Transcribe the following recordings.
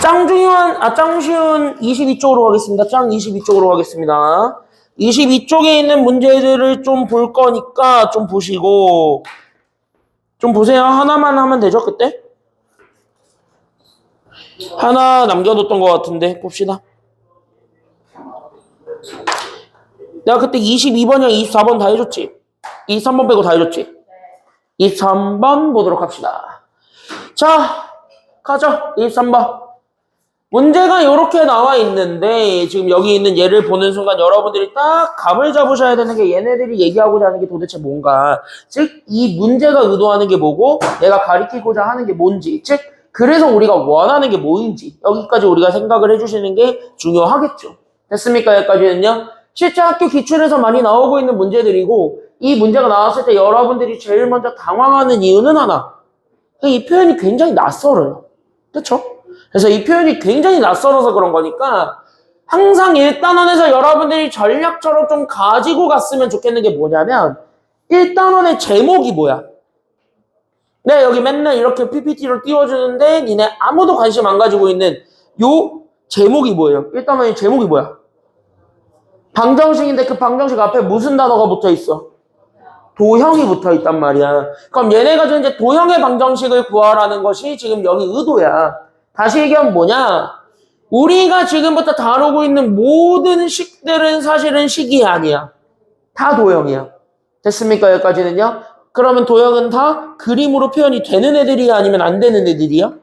짱쉬운 22쪽으로 가겠습니다. 짱 22쪽으로 가겠습니다. 22쪽에 있는 문제들을 좀 볼 거니까 좀 보시고, 좀 보세요. 하나만 하면 되죠, 그때? 하나 남겨뒀던 것 같은데, 봅시다. 내가 그때 22번이랑 24번 다 해줬지? 23번 빼고 다 해줬지? 23번 보도록 합시다. 자, 가죠. 23번. 문제가 이렇게 나와 있는데 지금 여기 있는 얘를 보는 순간 여러분들이 딱 감을 잡으셔야 되는 게 얘네들이 얘기하고자 하는 게 도대체 뭔가, 즉 이 문제가 의도하는 게 뭐고 내가 가리키고자 하는 게 뭔지, 즉 그래서 우리가 원하는 게 뭐인지 여기까지 우리가 생각을 해주시는 게 중요하겠죠. 됐습니까? 여기까지는요. 실제 학교 기출에서 많이 나오고 있는 문제들이고, 이 문제가 나왔을 때 여러분들이 제일 먼저 당황하는 이유는 하나, 이 표현이 굉장히 낯설어요. 그렇죠? 그래서 이 표현이 굉장히 낯설어서 그런 거니까 항상 1단원에서 여러분들이 전략처럼 좀 가지고 갔으면 좋겠는 게 뭐냐면, 1단원의 제목이 뭐야? 내가 여기 맨날 이렇게 PPT로 띄워주는데 니네 아무도 관심 안 가지고 있는 요 제목이 뭐예요? 1단원의 제목이 뭐야? 방정식인데 그 방정식 앞에 무슨 단어가 붙어 있어? 도형이 붙어 있단 말이야. 그럼 얘네가 지금 이제 도형의 방정식을 구하라는 것이 지금 여기 의도야. 다시 얘기하면 뭐냐? 우리가 지금부터 다루고 있는 모든 식들은 사실은 식이 아니야. 다 도형이야. 됐습니까? 여기까지는요? 그러면 도형은 다 그림으로 표현이 되는 애들이야? 아니면 안 되는 애들이야?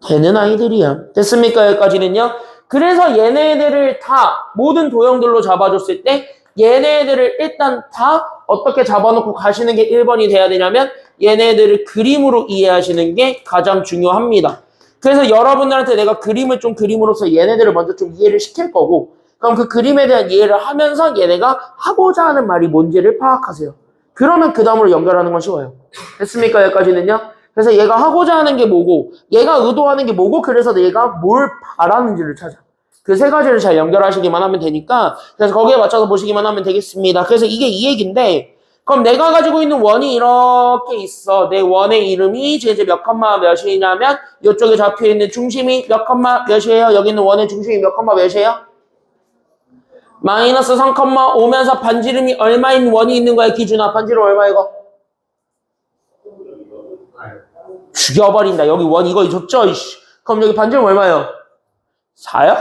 되는 아이들이야. 됐습니까? 여기까지는요? 그래서 얘네들을 다 모든 도형들로 잡아줬을 때 얘네들을 일단 다 어떻게 잡아놓고 가시는 게 1번이 돼야 되냐면, 얘네들을 그림으로 이해하시는 게 가장 중요합니다. 그래서 여러분들한테 내가 그림을 좀 그림으로써 얘네들을 먼저 좀 이해를 시킬 거고, 그럼 그 그림에 대한 이해를 하면서 얘네가 하고자 하는 말이 뭔지를 파악하세요. 그러면 그 다음으로 연결하는 건 쉬워요. 됐습니까? 여기까지는요? 그래서 얘가 하고자 하는 게 뭐고, 얘가 의도하는 게 뭐고, 그래서 얘가 뭘 바라는지를 찾아. 그 세 가지를 잘 연결하시기만 하면 되니까, 그래서 거기에 맞춰서 보시기만 하면 되겠습니다. 그래서 이게 이 얘기인데, 그럼 내가 가지고 있는 원이 이렇게 있어. 내 원의 이름이 이제 몇 컴마 몇이냐면, 이쪽에 잡혀있는 중심이 몇 컴마 몇이에요? 여기 있는 원의 중심이 몇 컴마 몇이에요? 마이너스 3, 오면서 반지름이 얼마인 원이 있는 거야, 기준아? 반지름 얼마 이거? 죽여버린다. 여기 원 이거 줬죠? 이씨. 그럼 여기 반지름 얼마예요? 4요?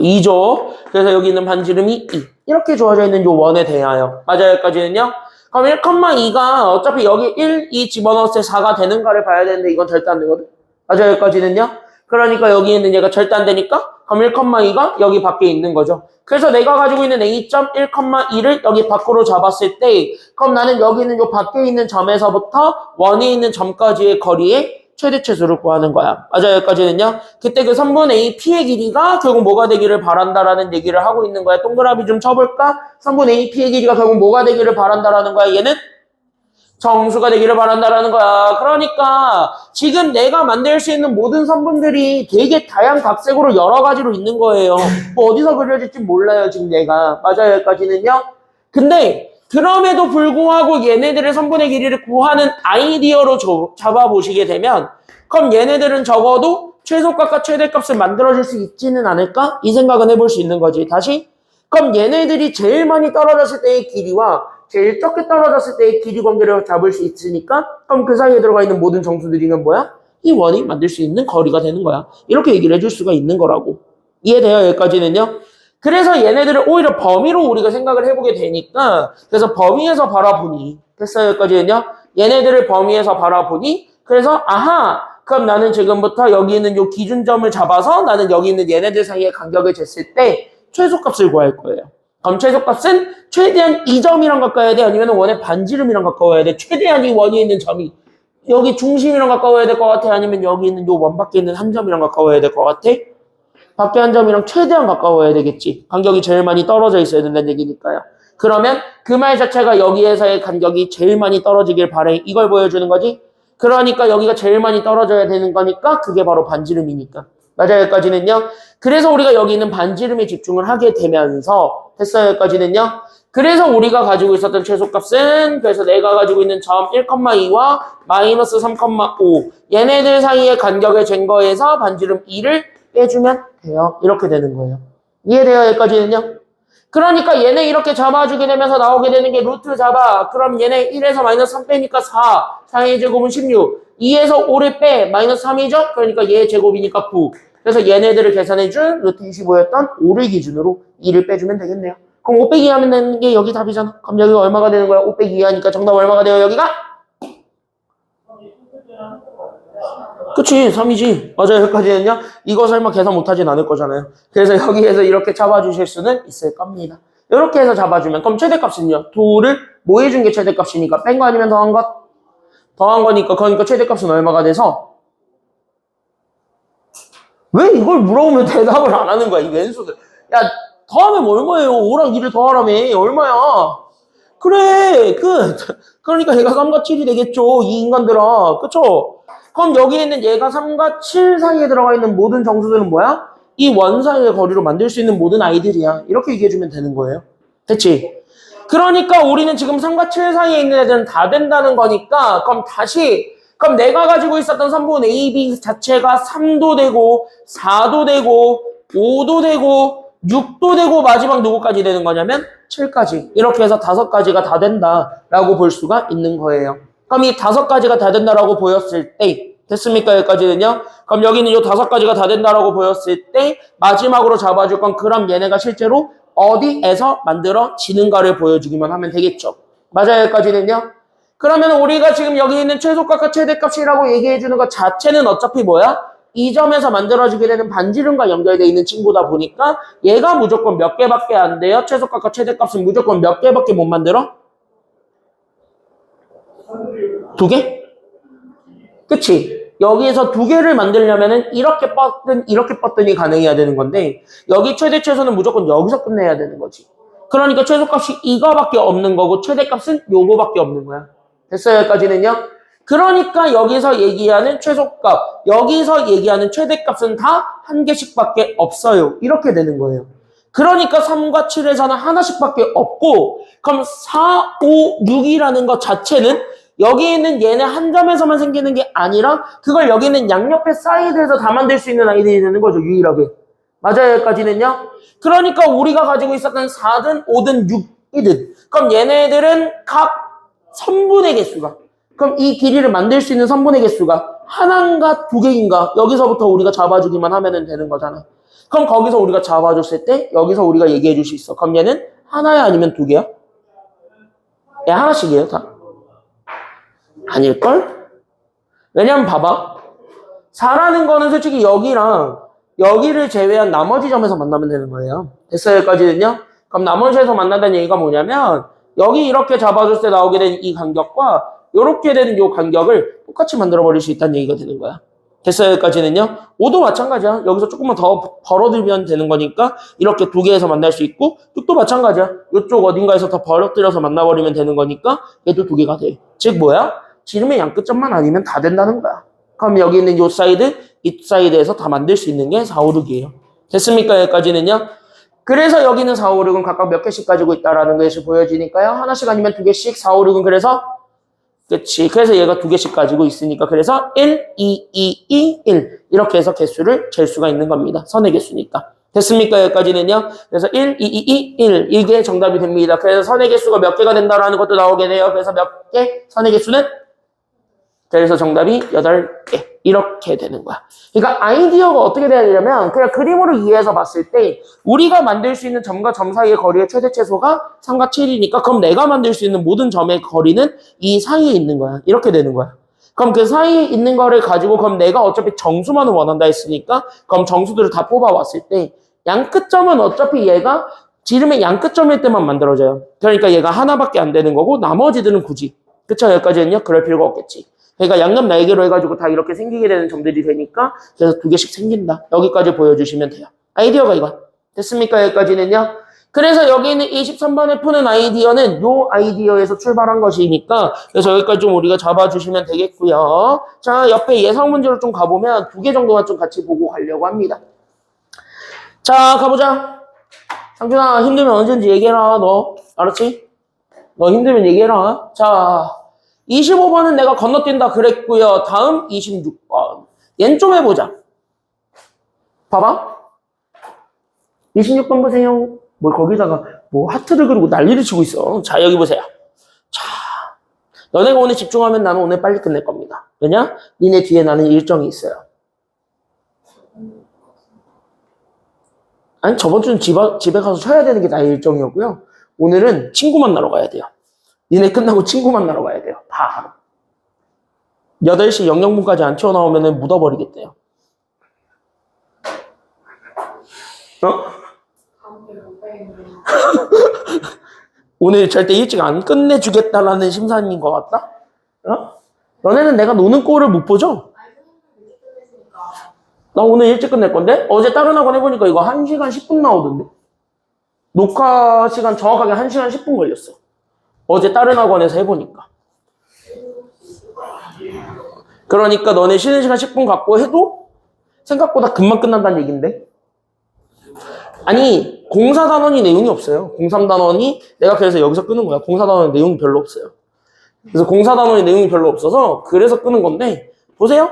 2죠. 그래서 여기 있는 반지름이 2. 이렇게 주어져 있는 요 원에 대하여. 맞아요, 여기까지는요? 그럼 1,2가 어차피 여기 1, 2 집어넣었을 때 4가 되는가를 봐야 되는데 이건 절대 안 되거든? 맞아요, 여기까지는요? 그러니까 여기 있는 얘가 절대 안 되니까 그럼 1,2가 여기 밖에 있는 거죠. 그래서 내가 가지고 있는 A.1,2를 여기 밖으로 잡았을 때, 그럼 나는 여기 있는 요 밖에 있는 점에서부터 원에 있는 점까지의 거리의 최대치수를 구하는 거야. 맞아요, 여기까지는요? 그때 그 3분의 A P의 길이가 결국 뭐가 되기를 바란다라는 얘기를 하고 있는 거야. 동그라미 좀 쳐볼까? 3분의 A P의 길이가 결국 뭐가 되기를 바란다라는 거야. 얘는 정수가 되기를 바란다라는 거야. 그러니까 지금 내가 만들 수 있는 모든 선분들이 되게 다양각색으로 여러 가지로 있는 거예요. 뭐 어디서 그려질지 몰라요, 지금 내가. 맞아요, 여기까지는요? 근데 그럼에도 불구하고 얘네들의 선분의 길이를 구하는 아이디어로 잡아보시게 되면, 그럼 얘네들은 적어도 최소값과 최대값을 만들어줄 수 있지는 않을까? 이 생각은 해볼 수 있는 거지. 다시? 그럼 얘네들이 제일 많이 떨어졌을 때의 길이와 제일 적게 떨어졌을 때의 길이 관계를 잡을 수 있으니까, 그럼 그 사이에 들어가 있는 모든 정수들이는 뭐야? 이 원이 만들 수 있는 거리가 되는 거야. 이렇게 얘기를 해줄 수가 있는 거라고. 이해돼요? 여기까지는요? 그래서 얘네들을 오히려 범위로 우리가 생각을 해보게 되니까, 그래서 범위에서 바라보니, 됐어요? 여기까지는요? 얘네들을 범위에서 바라보니, 그래서 아하, 그럼 나는 지금부터 여기 있는 요 기준점을 잡아서 나는 여기 있는 얘네들 사이의 간격을 쟀을 때 최소값을 구할 거예요. 그럼 최소값은 최대한 이 점이랑 가까워야 돼? 아니면 원의 반지름이랑 가까워야 돼? 최대한 이 원이 있는 점이 여기 중심이랑 가까워야 될 것 같아? 아니면 여기 있는 요 원 밖에 있는 한 점이랑 가까워야 될 것 같아? 밖에 한 점이랑 최대한 가까워야 되겠지. 간격이 제일 많이 떨어져 있어야 된다는 얘기니까요. 그러면 그 말 자체가 여기에서의 간격이 제일 많이 떨어지길 바래. 이걸 보여주는 거지. 그러니까 여기가 제일 많이 떨어져야 되는 거니까 그게 바로 반지름이니까. 맞아요, 여기까지는요? 그래서 우리가 여기 있는 반지름에 집중을 하게 되면서, 됐어요, 여기까지는요? 그래서 우리가 가지고 있었던 최소값은 그래서 내가 가지고 있는 점 1,2와 마이너스 3,5 얘네들 사이의 간격을 잰 거에서 반지름 2를 빼주면 돼요. 이렇게 되는 거예요. 이해돼요? 여기까지는요? 그러니까 얘네 이렇게 잡아주게 되면서 나오게 되는 게 루트 잡아. 그럼 얘네 1에서 마이너스 3 빼니까 4. 4의 제곱은 16. 2에서 5를 빼. 마이너스 3이죠? 그러니까 얘의 제곱이니까 9. 그래서 얘네들을 계산해준 루트 25였던 5를 기준으로 2를 빼주면 되겠네요. 그럼 5 빼기 하면 되는 게 여기 답이잖아. 그럼 여기가 얼마가 되는 거야? 5 빼기 2 하니까 정답 얼마가 돼요? 여기가? 그치 3이지. 맞아요. 여기까지는요. 이거 설마 계산 못하진 않을 거잖아요. 그래서 여기에서 이렇게 잡아주실 수는 있을 겁니다. 이렇게 해서 잡아주면 그럼 최대값은요. 2를 뭐 해준 게 최대값이니까 뺀 거 아니면 더한 것? 더한 거니까 그러니까 최대값은 얼마가 돼서 왜 이걸 물어보면 대답을 안 하는 거야 이 왼수들. 야 더하면 얼마예요? 5랑 2를 더하라며 얼마야? 그래 그러니까 얘가 3과 7이 되겠죠 이 인간들아. 그쵸? 그럼 여기 있는 얘가 3과 7 사이에 들어가 있는 모든 정수들은 뭐야? 이 원 사이의 거리로 만들 수 있는 모든 아이들이야. 이렇게 얘기해주면 되는 거예요. 됐지? 그러니까 우리는 지금 3과 7 사이에 있는 애들은 다 된다는 거니까 그럼 내가 가지고 있었던 3분 A, B 자체가 3도 되고 4도 되고 5도 되고 6도 되고 마지막 누구까지 되는 거냐면 7까지. 이렇게 해서 5가지가 다 된다라고 볼 수가 있는 거예요. 그럼 이 5가지가 다 된다라고 보였을 때 됐습니까? 여기까지는요. 그럼 여기는 이 5가지가 다 된다라고 보였을 때 마지막으로 잡아줄 건 그럼 얘네가 실제로 어디에서 만들어지는가를 보여주기만 하면 되겠죠. 맞아요. 여기까지는요. 그러면 우리가 지금 여기 있는 최소값과 최대값이라고 얘기해주는 것 자체는 어차피 뭐야? 이 점에서 만들어지게 되는 반지름과 연결되어 있는 친구다 보니까 얘가 무조건 몇 개밖에 안 돼요. 최소값과 최대값은 무조건 몇 개밖에 못 만들어? 2개? 그치? 여기에서 2개를 만들려면은 이렇게 뻗든이 가능해야 되는 건데 여기 최대 최소는 무조건 여기서 끝내야 되는 거지. 그러니까 최소값이 이거밖에 없는 거고 최대값은 요거밖에 없는 거야. 됐어요? 여기까지는요? 그러니까 여기서 얘기하는 최소값, 여기서 얘기하는 최대값은 다 한 개씩밖에 없어요. 이렇게 되는 거예요. 그러니까 3과 7에서는 하나씩밖에 없고 그럼 4, 5, 6이라는 것 자체는 여기 있는 얘네 한 점에서만 생기는 게 아니라 그걸 여기 있는 양옆에 사이드에서 다 만들 수 있는 아이들이 되는 거죠. 유일하게. 맞아요. 여기까지는요? 그러니까 우리가 가지고 있었던 4든 5든 6이든 그럼 얘네들은 각 선분의 개수가 그럼 이 길이를 만들 수 있는 선분의 개수가 하나인가 2개인가 여기서부터 우리가 잡아주기만 하면 되는 거잖아. 그럼 거기서 우리가 잡아줬을 때 여기서 우리가 얘기해 줄 수 있어. 그럼 얘는 하나야 아니면 2개야? 얘 하나씩이에요 다? 아닐걸? 왜냐면 봐봐. 4라는 거는 솔직히 여기랑 여기를 제외한 나머지 점에서 만나면 되는 거예요. 됐어요? 여기까지는요? 그럼 나머지에서 만난다는 얘기가 뭐냐면 여기 이렇게 잡아줄 때 나오게 된 이 간격과 이렇게 되는 이 간격을 똑같이 만들어버릴 수 있다는 얘기가 되는 거야. 됐어요? 여기까지는요? 5도 마찬가지야. 여기서 조금만 더 벌어들면 되는 거니까 이렇게 2개에서 만날 수 있고 6도 마찬가지야. 이쪽 어딘가에서 더 벌어들여서 만나버리면 되는 거니까 얘도 2개가 돼. 즉 뭐야? 지름의 양끝점만 아니면 다 된다는 거야. 그럼 여기 있는 이 사이드, 이 사이드에서 다 만들 수 있는 게 4, 5, 6이에요. 됐습니까? 여기까지는요? 그래서 여기는 4, 5, 6은 각각 몇 개씩 가지고 있다라는 것이 보여지니까요. 하나씩 아니면 2개씩 4, 5, 6은 그래서 그치. 그래서 얘가 2개씩 가지고 있으니까 그래서 1, 2, 2, 2, 1 이렇게 해서 개수를 잴 수가 있는 겁니다. 선의 개수니까. 됐습니까? 여기까지는요. 그래서 1, 2, 2, 2, 1 이게 정답이 됩니다. 그래서 선의 개수가 몇 개가 된다라는 것도 나오게 돼요. 그래서 몇 개? 선의 개수는? 그래서 정답이 8개. 이렇게 되는 거야. 그러니까 아이디어가 어떻게 돼야 되냐면 그냥 그림으로 이해해서 봤을 때 우리가 만들 수 있는 점과 점 사이의 거리의 최대 최소가 3과 7이니까 그럼 내가 만들 수 있는 모든 점의 거리는 이 사이에 있는 거야. 이렇게 되는 거야. 그럼 그 사이에 있는 거를 가지고 그럼 내가 어차피 정수만을 원한다 했으니까 그럼 정수들을 다 뽑아왔을 때 양끝점은 어차피 얘가 지름의 양끝점일 때만 만들어져요. 그러니까 얘가 하나밖에 안 되는 거고 나머지들은 굳이. 그쵸? 여기까지는요? 그럴 필요가 없겠지. 그러니까 양옆 날개로 해가지고 다 이렇게 생기게 되는 점들이 되니까 그래서 2개씩 생긴다. 여기까지 보여주시면 돼요. 아이디어가 이거. 됐습니까? 여기까지는요. 그래서 여기 있는 23번에 푸는 아이디어는 요 아이디어에서 출발한 것이니까 그래서 여기까지 좀 우리가 잡아주시면 되겠고요. 자, 옆에 예상 문제로 좀 가보면 2개 정도만 좀 같이 보고 가려고 합니다. 자, 가보자. 상준아, 힘들면 언제든지 얘기해라, 너. 알았지? 너 힘들면 얘기해라. 자, 25번은 내가 건너뛴다 그랬고요. 다음 26번. 얜 좀 해보자. 봐봐. 26번 보세요. 뭘 거기다가 뭐 하트를 그리고 난리를 치고 있어. 자, 여기 보세요. 자, 너네가 오늘 집중하면 나는 오늘 빨리 끝낼 겁니다. 왜냐? 니네 뒤에 나는 일정이 있어요. 아니, 저번 주는 집에 가서 쉬어야 되는 게 나의 일정이었고요. 오늘은 친구 만나러 가야 돼요. 니네 끝나고 친구 만나러 가야 돼요. 바로. 8시 00분까지 안 튀어나오면 묻어버리겠대요. 어? 오늘 절대 일찍 안 끝내주겠다라는 심사인 것 같다? 어? 너네는 내가 노는 꼴을 못 보죠? 나 오늘 일찍 끝낼 건데? 어제 다른 학원 해보니까 이거 1시간 10분 나오던데? 녹화 시간 정확하게 1시간 10분 걸렸어. 어제 다른 학원에서 해보니까. 그러니까 너네 쉬는 시간 10분 갖고 해도 생각보다 금방 끝난다는 얘긴데? 아니, 공사단원이 내용이 없어요. 공삼단원이 내가 그래서 여기서 끄는 거야. 공사단원 내용이 별로 없어요. 그래서 공사단원이 내용이 별로 없어서 그래서 끄는 건데 보세요.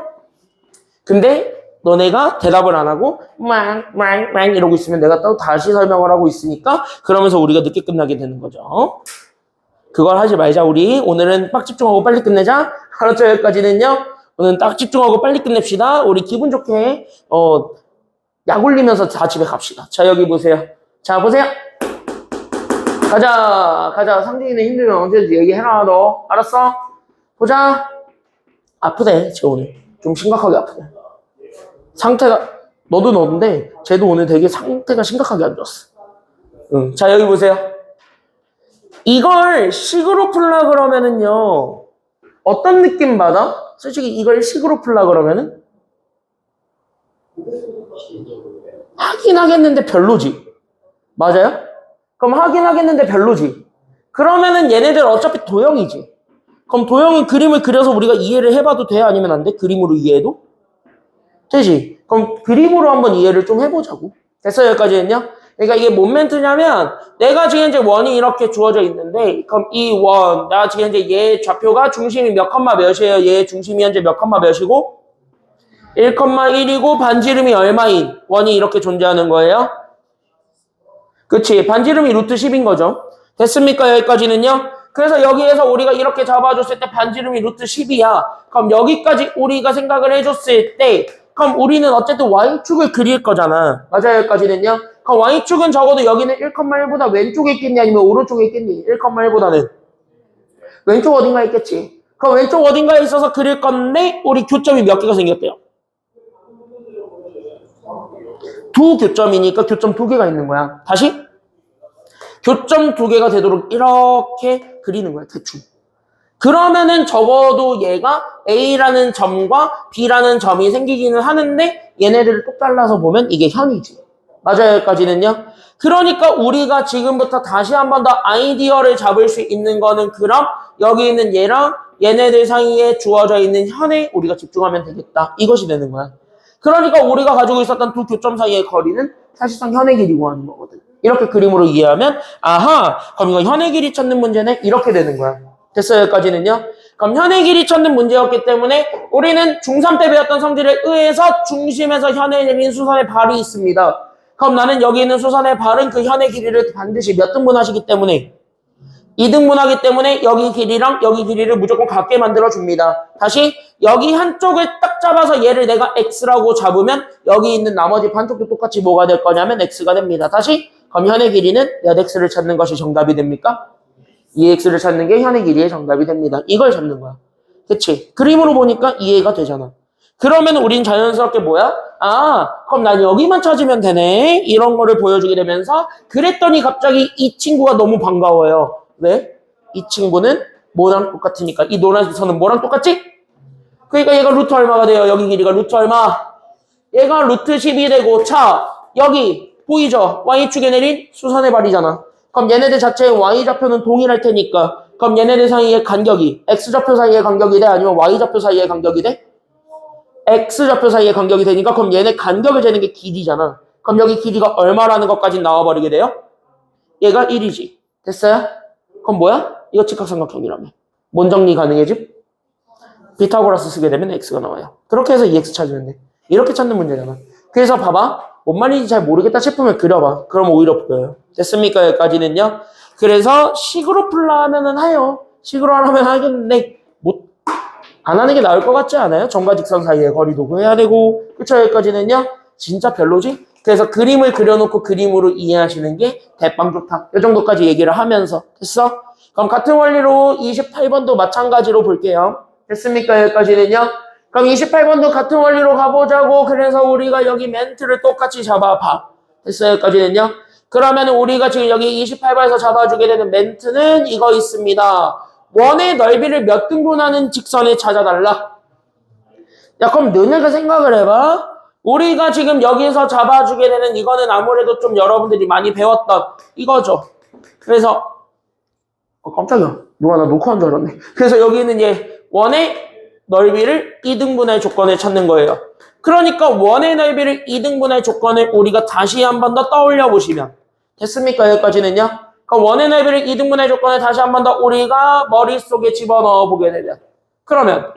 근데 너네가 대답을 안 하고 망 이러고 있으면 내가 또 다시 설명을 하고 있으니까 그러면서 우리가 늦게 끝나게 되는 거죠. 그걸 하지 말자 우리. 오늘은 딱 집중하고 빨리 끝내자. 알았죠? 여기까지는요. 오늘은 딱 집중하고 빨리 끝냅시다. 우리 기분 좋게 약 올리면서 다 집에 갑시다. 자, 여기 보세요. 자, 보세요. 가자. 상진이는 힘들면 언제든지 얘기해라, 너. 알았어? 보자. 아프대, 쟤 오늘. 좀 심각하게 아프대. 상태가, 너도 너인데, 쟤도 오늘 되게 상태가 심각하게 안 좋았어. 응. 자, 여기 보세요. 이걸 식으로 풀라 그러면은요, 어떤 느낌 받아? 솔직히 이걸 식으로 풀라 그러면은? 하긴 하겠는데 별로지. 맞아요? 그럼 하긴 하겠는데 별로지. 그러면은 얘네들 어차피 도형이지. 그럼 도형은 그림을 그려서 우리가 이해를 해봐도 돼? 아니면 안 돼? 그림으로 이해해도? 되지. 그럼 그림으로 한번 이해를 좀 해보자고. 됐어요? 여기까지는요? 그러니까 이게 뭔 멘트냐면 내가 지금 이제 원이 이렇게 주어져 있는데 그럼 이 원, 나 지금 이제 얘 좌표가 중심이 몇 컴마 몇이에요? 얘 중심이 현재 몇 컴마 몇이고? 1,1이고 반지름이 얼마인 원이 이렇게 존재하는 거예요? 그치? 반지름이 루트 10인 거죠. 됐습니까? 여기까지는요? 그래서 여기에서 우리가 이렇게 잡아줬을 때 반지름이 루트 10이야. 그럼 여기까지 우리가 생각을 해줬을 때 그럼 우리는 어쨌든 Y축을 그릴 거잖아. 맞아요? 여기까지는요? 그럼 Y축은 적어도 여기는 1,1보다 왼쪽에 있겠니? 아니면 오른쪽에 있겠니? 1,1보다는 왼쪽 어딘가에 있겠지. 그럼 왼쪽 어딘가에 있어서 그릴 건데 우리 교점이 몇 개가 생겼대요? 두 교점이니까 교점 2개가 있는 거야. 다시? 교점 2개가 되도록 이렇게 그리는 거야. 대충. 그러면은 적어도 얘가 A라는 점과 B라는 점이 생기기는 하는데 얘네들을 똑 잘라서 보면 이게 현이지. 맞아요. 여기까지는요. 그러니까 우리가 지금부터 다시 한 번 더 아이디어를 잡을 수 있는 거는 그럼 여기 있는 얘랑 얘네들 사이에 주어져 있는 현에 우리가 집중하면 되겠다. 이것이 되는 거야. 그러니까 우리가 가지고 있었던 두 교점 사이의 거리는 사실상 현의 길이고 하는 거거든. 이렇게 그림으로 이해하면 아하, 그럼 이거 현의 길이 찾는 문제네? 이렇게 되는 거야. 됐어요? 여기까지는요? 그럼 현의 길이 찾는 문제였기 때문에 우리는 중3 때 배웠던 성질에 의해서 중심에서 현에 내린 수선의 발이 있습니다. 그럼 나는 여기 있는 수선의 발은 그 현의 길이를 반드시 몇 등분하시기 때문에 2등분하기 때문에 여기 길이랑 여기 길이를 무조건 같게 만들어줍니다. 다시 여기 한쪽을 딱 잡아서 얘를 내가 X라고 잡으면 여기 있는 나머지 반쪽도 똑같이 뭐가 될 거냐면 X가 됩니다. 다시 그럼 현의 길이는 몇 X를 찾는 것이 정답이 됩니까? 2X를 찾는 게 현의 길이의 정답이 됩니다. 이걸 잡는 거야. 그치? 그림으로 보니까 이해가 되잖아. 그러면 우린 자연스럽게 뭐야? 아, 그럼 난 여기만 찾으면 되네. 이런 거를 보여주게 되면서 그랬더니 갑자기 이 친구가 너무 반가워요. 왜? 이 친구는 뭐랑 똑같으니까. 이 노란색 선은 뭐랑 똑같지? 그러니까 얘가 루트 얼마가 돼요? 여기 길이가 루트 얼마? 얘가 루트 10이 되고 자, 여기 보이죠? Y축에 내린 수선의 발이잖아. 그럼 얘네들 자체의 Y좌표는 동일할 테니까 그럼 얘네들 사이의 간격이 X좌표 사이의 간격이 돼? 아니면 Y좌표 사이의 간격이 돼? X좌표 사이의 간격이 되니까 그럼 얘네 간격을 재는 게 길이잖아. 그럼 여기 길이가 얼마라는 것까지 나와버리게 돼요? 얘가 1이지. 됐어요? 그럼 뭐야? 이거 직각삼각형이라며. 뭔 정리 가능해지? 피타고라스 쓰게 되면 x가 나와요. 그렇게 해서 2x 찾으면 돼. 이렇게 찾는 문제잖아. 그래서 봐봐. 뭔 말인지 잘 모르겠다 싶으면 그려봐. 그럼 오히려 보여요. 됐습니까? 여기까지는요. 그래서 식으로 풀라 하면은 해요. 식으로 하려면 하겠는데 안 하는 게 나을 것 같지 않아요? 점과 직선 사이의 거리도 구해야 되고. 그쵸? 여기까지는요. 진짜 별로지? 그래서 그림을 그려놓고 그림으로 이해하시는 게 대빵 좋다. 이 정도까지 얘기를 하면서. 됐어? 그럼 같은 원리로 28번도 마찬가지로 볼게요. 됐습니까? 여기까지는요. 그럼 28번도 같은 원리로 가보자고. 그래서 우리가 여기 멘트를 똑같이 잡아봐. 됐어요? 여기까지는요. 그러면 우리가 지금 여기 28번에서 잡아주게 되는 멘트는 이거 있습니다. 원의 넓이를 몇 등분하는 직선을 찾아달라. 야, 그럼 너네가 생각을 해봐. 우리가 지금 여기서 잡아주게 되는 이거는 아무래도 좀 여러분들이 많이 배웠던 이거죠. 그래서 깜짝이야. 누가 나 녹화한 줄 알았네. 그래서 여기는 이제 원의 넓이를 2등분할 조건을 찾는 거예요. 그러니까 원의 넓이를 2등분할 조건을 우리가 다시 한 번 더 떠올려 보시면 됐습니까? 여기까지는요. 그럼 원의 넓이를 2등분할 조건을 다시 한 번 더 우리가 머릿속에 집어넣어 보게 되면 그러면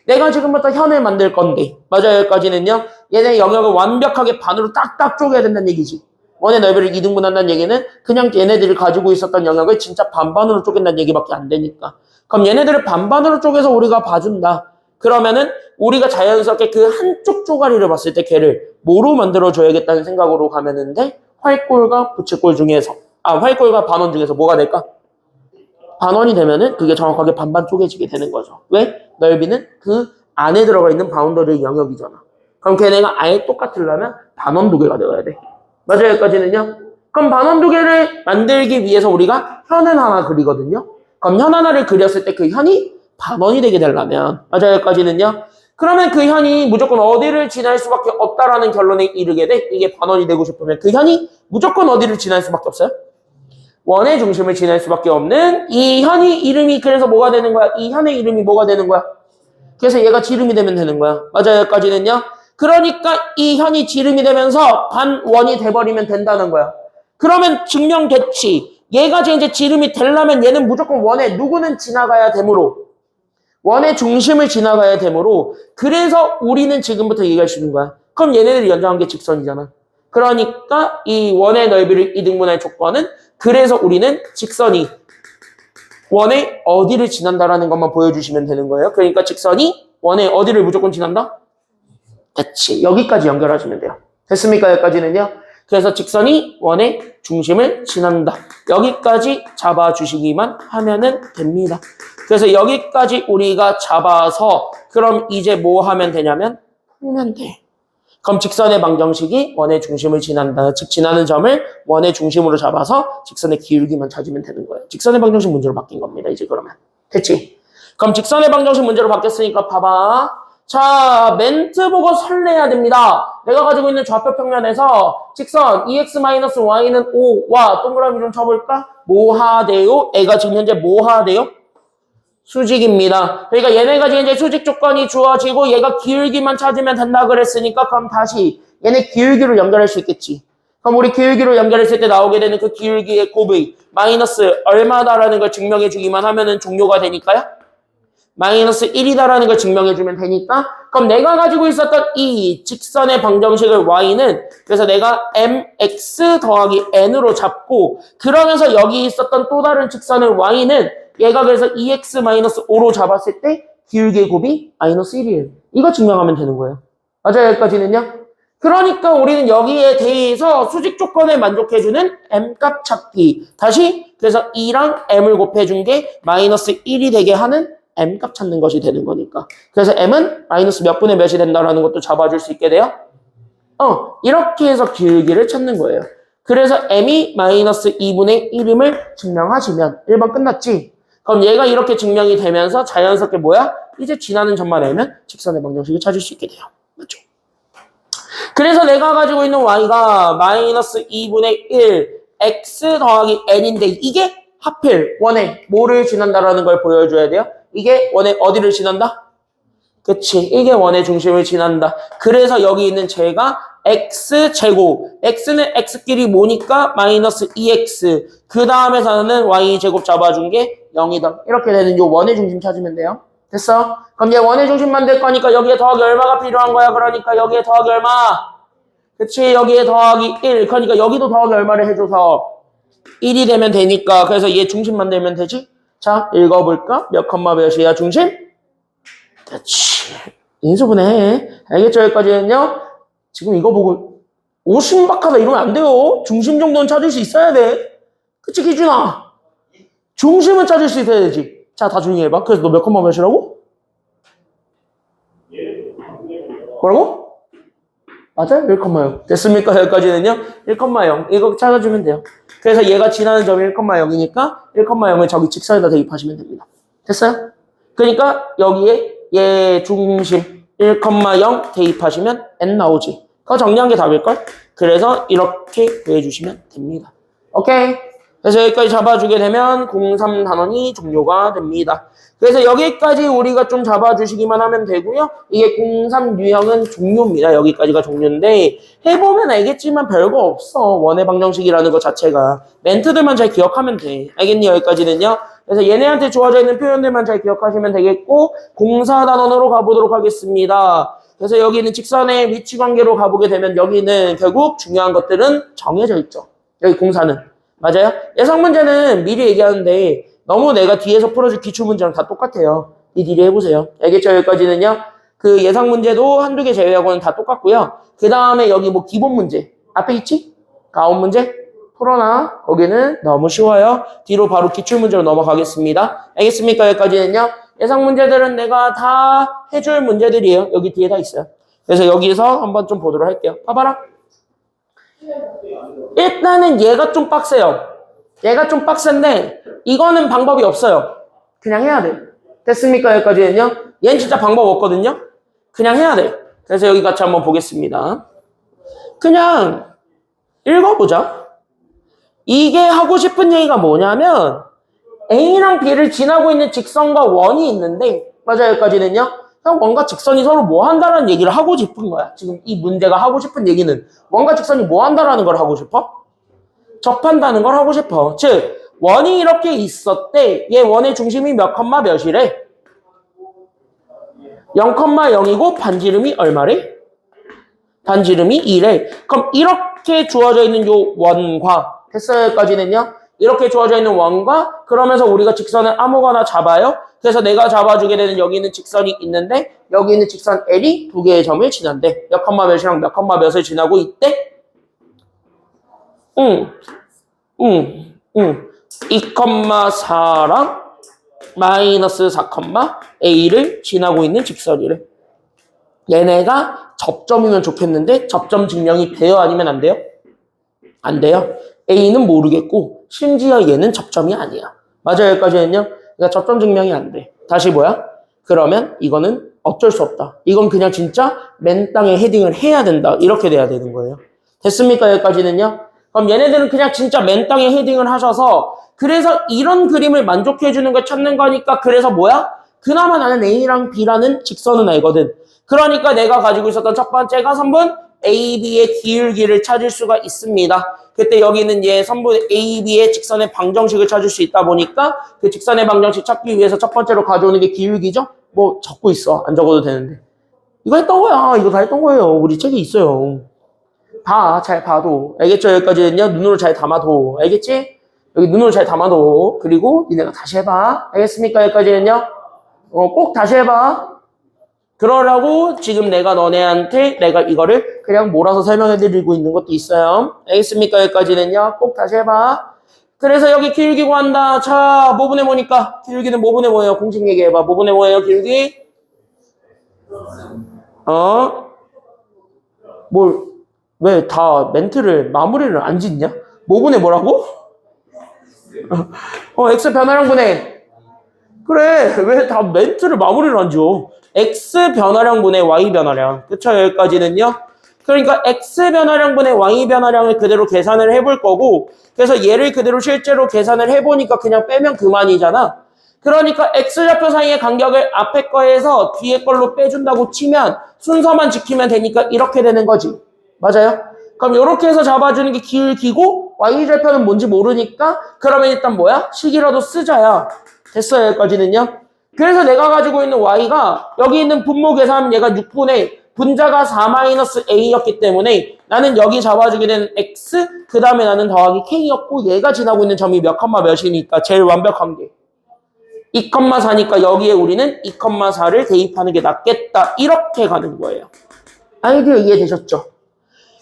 내가 지금부터 현을 만들 건데 맞아요. 여기까지는요. 얘네 영역을 완벽하게 반으로 딱딱 쪼개야 된다는 얘기지. 원의 넓이를 2등분한다는 얘기는 그냥 얘네들이 가지고 있었던 영역을 진짜 반반으로 쪼갠다는 얘기밖에 안 되니까. 그럼 얘네들을 반반으로 쪼개서 우리가 봐준다. 그러면은 우리가 자연스럽게 그 한쪽 쪼가리를 봤을 때 걔를 뭐로 만들어줘야겠다는 생각으로 가면은데 활골과 부채꼴 중에서 활골과 반원 중에서 뭐가 될까? 반원이 되면은 그게 정확하게 반반 쪼개지게 되는 거죠. 왜? 넓이는 그 안에 들어가 있는 바운더리 영역이잖아. 그럼 걔네가 아예 똑같으려면 반원 두 개가 되어야 돼. 맞아요. 여기까지는요. 그럼 반원 두 개를 만들기 위해서 우리가 현을 하나 그리거든요. 그럼 현 하나를 그렸을 때 그 현이 반원이 되게 되려면 맞아요. 여기까지는요. 그러면 그 현이 무조건 어디를 지날 수밖에 없다라는 결론에 이르게 돼. 이게 반원이 되고 싶으면 그 현이 무조건 어디를 지날 수밖에 없어요? 원의 중심을 지날 수밖에 없는 이 현이 이름이 그래서 뭐가 되는 거야? 이 현의 이름이 뭐가 되는 거야? 그래서 얘가 지름이 되면 되는 거야. 맞아요. 여기까지는요. 그러니까 이 현이 지름이 되면서 반원이 돼버리면 된다는 거야. 그러면 증명됐지. 얘가 이제 지름이 되려면 얘는 무조건 원의 누구는 지나가야 되므로 원의 중심을 지나가야 되므로 그래서 우리는 지금부터 얘기할 수 있는 거야. 그럼 얘네들이 연장한 게 직선이잖아. 그러니까 이 원의 넓이를 2등분할 조건은 그래서 우리는 직선이 원의 어디를 지난다라는 것만 보여주시면 되는 거예요. 그러니까 직선이 원의 어디를 무조건 지난다? 그치. 여기까지 연결하시면 돼요. 됐습니까? 여기까지는요. 그래서 직선이 원의 중심을 지난다. 여기까지 잡아주시기만 하면은 됩니다. 그래서 여기까지 우리가 잡아서 그럼 이제 뭐 하면 되냐면 풀면 돼. 그럼 직선의 방정식이 원의 중심을 지난다. 즉 지나는 점을 원의 중심으로 잡아서 직선의 기울기만 찾으면 되는 거예요. 직선의 방정식 문제로 바뀐 겁니다. 이제 그러면. 됐지? 그럼 직선의 방정식 문제로 바뀌었으니까 봐봐. 자, 멘트 보고 설레야 됩니다. 내가 가지고 있는 좌표 평면에서 직선 EX-Y는 5와 동그라미 좀 쳐볼까? 뭐 하대요? 애가 지금 현재 뭐 하대요? 수직입니다. 그러니까 얘네가 지금 이제 수직 조건이 주어지고 얘가 기울기만 찾으면 된다 그랬으니까 그럼 다시 얘네 기울기로 연결할 수 있겠지. 그럼 우리 기울기로 연결했을 때 나오게 되는 그 기울기의 곱의 마이너스 얼마다라는 걸 증명해 주기만 하면은 종료가 되니까요. 마이너스 1이다라는 걸 증명해 주면 되니까 그럼 내가 가지고 있었던 이 직선의 방정식을 y는 그래서 내가 mx 더하기 n으로 잡고 그러면서 여기 있었던 또 다른 직선을 y는 얘가 그래서 2x-5로 잡았을 때 기울기의 곱이 마이너스 1이에요. 이거 증명하면 되는 거예요. 맞아요. 여기까지는요. 그러니까 우리는 여기에 대해서 수직 조건을 만족해주는 m값 찾기. 다시 그래서 2랑 m을 곱해준 게 마이너스 1이 되게 하는 m값 찾는 것이 되는 거니까. 그래서 m은 마이너스 몇 분의 몇이 된다라는 것도 잡아줄 수 있게 돼요. 이렇게 해서 기울기를 찾는 거예요. 그래서 m이 마이너스 2분의 1임을 증명하시면 1번 끝났지. 그럼 얘가 이렇게 증명이 되면서 자연스럽게 뭐야? 이제 지나는 점만 알면 직선의 방정식을 찾을 수 있게 돼요. 맞죠? 그래서 내가 가지고 있는 y가 마이너스 2분의 1 x 더하기 n인데 이게 하필 원의 뭐를 지난다라는 걸 보여줘야 돼요. 이게 원의 어디를 지난다? 그치. 이게 원의 중심을 지난다. 그래서 여기 있는 쟤가 x제곱. x는 x끼리 뭐니까 마이너스 2x. 그 다음에서는 y제곱 잡아준 게 0이다. 이렇게 되는 요 원의 중심 찾으면 돼요. 됐어? 그럼 얘 원의 중심 만들 거니까 여기에 더하기 얼마가 필요한 거야? 그러니까 여기에 더하기 얼마? 그치? 여기에 더하기 1. 그러니까 여기도 더하기 얼마를 해줘서 1이 되면 되니까. 그래서 얘 중심 만들면 되지? 자, 읽어볼까? 몇 컴마 몇이야 중심? 그치. 인수분해 해. 알겠죠? 여기까지는요? 지금 이거 보고 오신박하다 이러면 안 돼요. 중심 정도는 찾을 수 있어야 돼. 그치, 기준아? 중심은 찾을 수 있어야 되지. 자, 다 조용히 해봐. 그래서 너 몇 컴마 몇이라고? 뭐라고? 맞아요? 1,0. 됐습니까? 여기까지는요? 1,0. 이거 찾아주면 돼요. 그래서 얘가 지나는 점이 1,0이니까 1,0을 저기 직선에다 대입하시면 됩니다. 됐어요? 그러니까 여기에 얘 중심 1,0 대입하시면 n 나오지. 그거 정리한 게 답일걸? 그래서 이렇게 구해주시면 됩니다. 오케이? 그래서 여기까지 잡아주게 되면 03 단원이 종료가 됩니다. 그래서 여기까지 우리가 좀 잡아주시기만 하면 되고요. 이게 03 유형은 종료입니다. 여기까지가 종료인데 해보면 알겠지만 별거 없어. 원의 방정식이라는 것 자체가. 멘트들만 잘 기억하면 돼. 알겠니? 여기까지는요. 그래서 얘네한테 주어져 있는 표현들만 잘 기억하시면 되겠고 04 단원으로 가보도록 하겠습니다. 그래서 여기는 직선의 위치관계로 가보게 되면 여기는 결국 중요한 것들은 정해져 있죠. 여기 04는. 맞아요? 예상 문제는 미리 얘기하는데 너무 내가 뒤에서 풀어줄 기출 문제랑 다 똑같아요. 미리 해보세요. 알겠죠? 여기까지는요. 그 예상 문제도 한두 개 제외하고는 다 똑같고요. 그 다음에 여기 뭐 기본 문제 앞에 있지? 가온 문제 풀어놔. 거기는 너무 쉬워요. 뒤로 바로 기출 문제로 넘어가겠습니다. 알겠습니까? 여기까지는요. 예상 문제들은 내가 다 해줄 문제들이에요. 여기 뒤에 다 있어요. 그래서 여기서 한번 좀 보도록 할게요. 봐봐라. 일단은 얘가 좀 빡세요. 얘가 좀 빡센데 이거는 방법이 없어요. 그냥 해야 돼. 됐습니까? 여기까지는요. 얘는 진짜 방법 없거든요. 그냥 해야 돼. 그래서 여기 같이 한번 보겠습니다. 그냥 읽어보자. 이게 하고 싶은 얘기가 뭐냐면 A랑 B를 지나고 있는 직선과 원이 있는데 맞아요. 여기까지는요. 그냥 원과 직선이 서로 뭐 한다라는 얘기를 하고 싶은 거야. 지금 이 문제가 하고 싶은 얘기는 원과 직선이 뭐 한다라는 걸 하고 싶어? 접한다는 걸 하고 싶어. 즉 원이 이렇게 있었대. 얘 원의 중심이 몇 컴마 몇이래? 0,0이고 반지름이 얼마래? 반지름이 2래. 그럼 이렇게 주어져 있는 요 원과 됐어요? 여기까지는요. 이렇게 주어져 있는 원과 그러면서 우리가 직선을 아무거나 잡아요. 그래서 내가 잡아주게 되는 여기 있는 직선이 있는데 여기 있는 직선 L이 두 개의 점을 지난대. 몇 컴마 몇이랑 몇 컴마 몇을 지나고 있대? 2,4랑 마이너스 4, A를 지나고 있는 직선이래. 얘네가 접점이면 좋겠는데 접점 증명이 돼요? 아니면 안 돼요? 안 돼요. A는 모르겠고 심지어 얘는 접점이 아니야. 맞아요. 여기까지는요. 그러니까 접점 증명이 안 돼. 다시 뭐야? 그러면 이거는 어쩔 수 없다. 이건 그냥 진짜 맨 땅에 헤딩을 해야 된다. 이렇게 돼야 되는 거예요. 됐습니까? 여기까지는요. 그럼 얘네들은 그냥 진짜 맨 땅에 헤딩을 하셔서 그래서 이런 그림을 만족해주는 걸 찾는 거니까 그래서 뭐야? 그나마 나는 A랑 B라는 직선은 알거든. 그러니까 내가 가지고 있었던 첫 번째가 선분 AB의 기울기를 찾을 수가 있습니다. 그때 여기는 얘 선분 AB의 직선의 방정식을 찾을 수 있다 보니까 그 직선의 방정식 찾기 위해서 첫 번째로 가져오는 게 기울기죠? 뭐 적고 있어. 안 적어도 되는데. 이거 했던 거야. 이거 다 했던 거예요. 우리 책에 있어요. 봐. 잘 봐도. 알겠죠? 여기까지는요. 눈으로 잘 담아도. 알겠지? 여기 눈으로 잘 담아도. 그리고 니네가 다시 해봐. 알겠습니까? 여기까지는요. 꼭 다시 해봐. 그러라고 지금 내가 너네한테 내가 이거를 그냥 몰아서 설명해드리고 있는 것도 있어요. 알겠습니까? 여기까지는요. 꼭 다시 해봐. 그래서 여기 기울기 구한다. 자, 뭐분의 뭐니까? 기울기는 뭐분의 뭐예요? 공식 얘기해봐. 뭐분의 뭐예요? 기울기? 왜 다 멘트를 마무리를 안 짓냐? 뭐분의 뭐라고? X 변화량 분의. 그래, 왜 다 멘트를 마무리를 안 지어? X 변화량 분의 Y 변화량. 그쵸? 여기까지는요. 그러니까 X 변화량 분의 Y 변화량을 그대로 계산을 해볼 거고 그래서 얘를 그대로 실제로 계산을 해보니까 그냥 빼면 그만이잖아. 그러니까 X좌표 사이의 간격을 앞에 거에서 뒤에 걸로 빼준다고 치면 순서만 지키면 되니까 이렇게 되는 거지. 맞아요? 그럼 이렇게 해서 잡아주는 게 길기고 y절편은 뭔지 모르니까 그러면 일단 뭐야? 식이라도 쓰자야. 됐어요, 여기까지는요. 그래서 내가 가지고 있는 y가 여기 있는 분모 계산하면 얘가 6분의 분자가 4-a였기 때문에 나는 여기 잡아주게 되는 x 그 다음에 나는 더하기 k였고 얘가 지나고 있는 점이 몇 컴마 몇이니까 제일 완벽한 게 2,4니까 여기에 우리는 2,4를 대입하는 게 낫겠다. 이렇게 가는 거예요. 아이디어 이해되셨죠?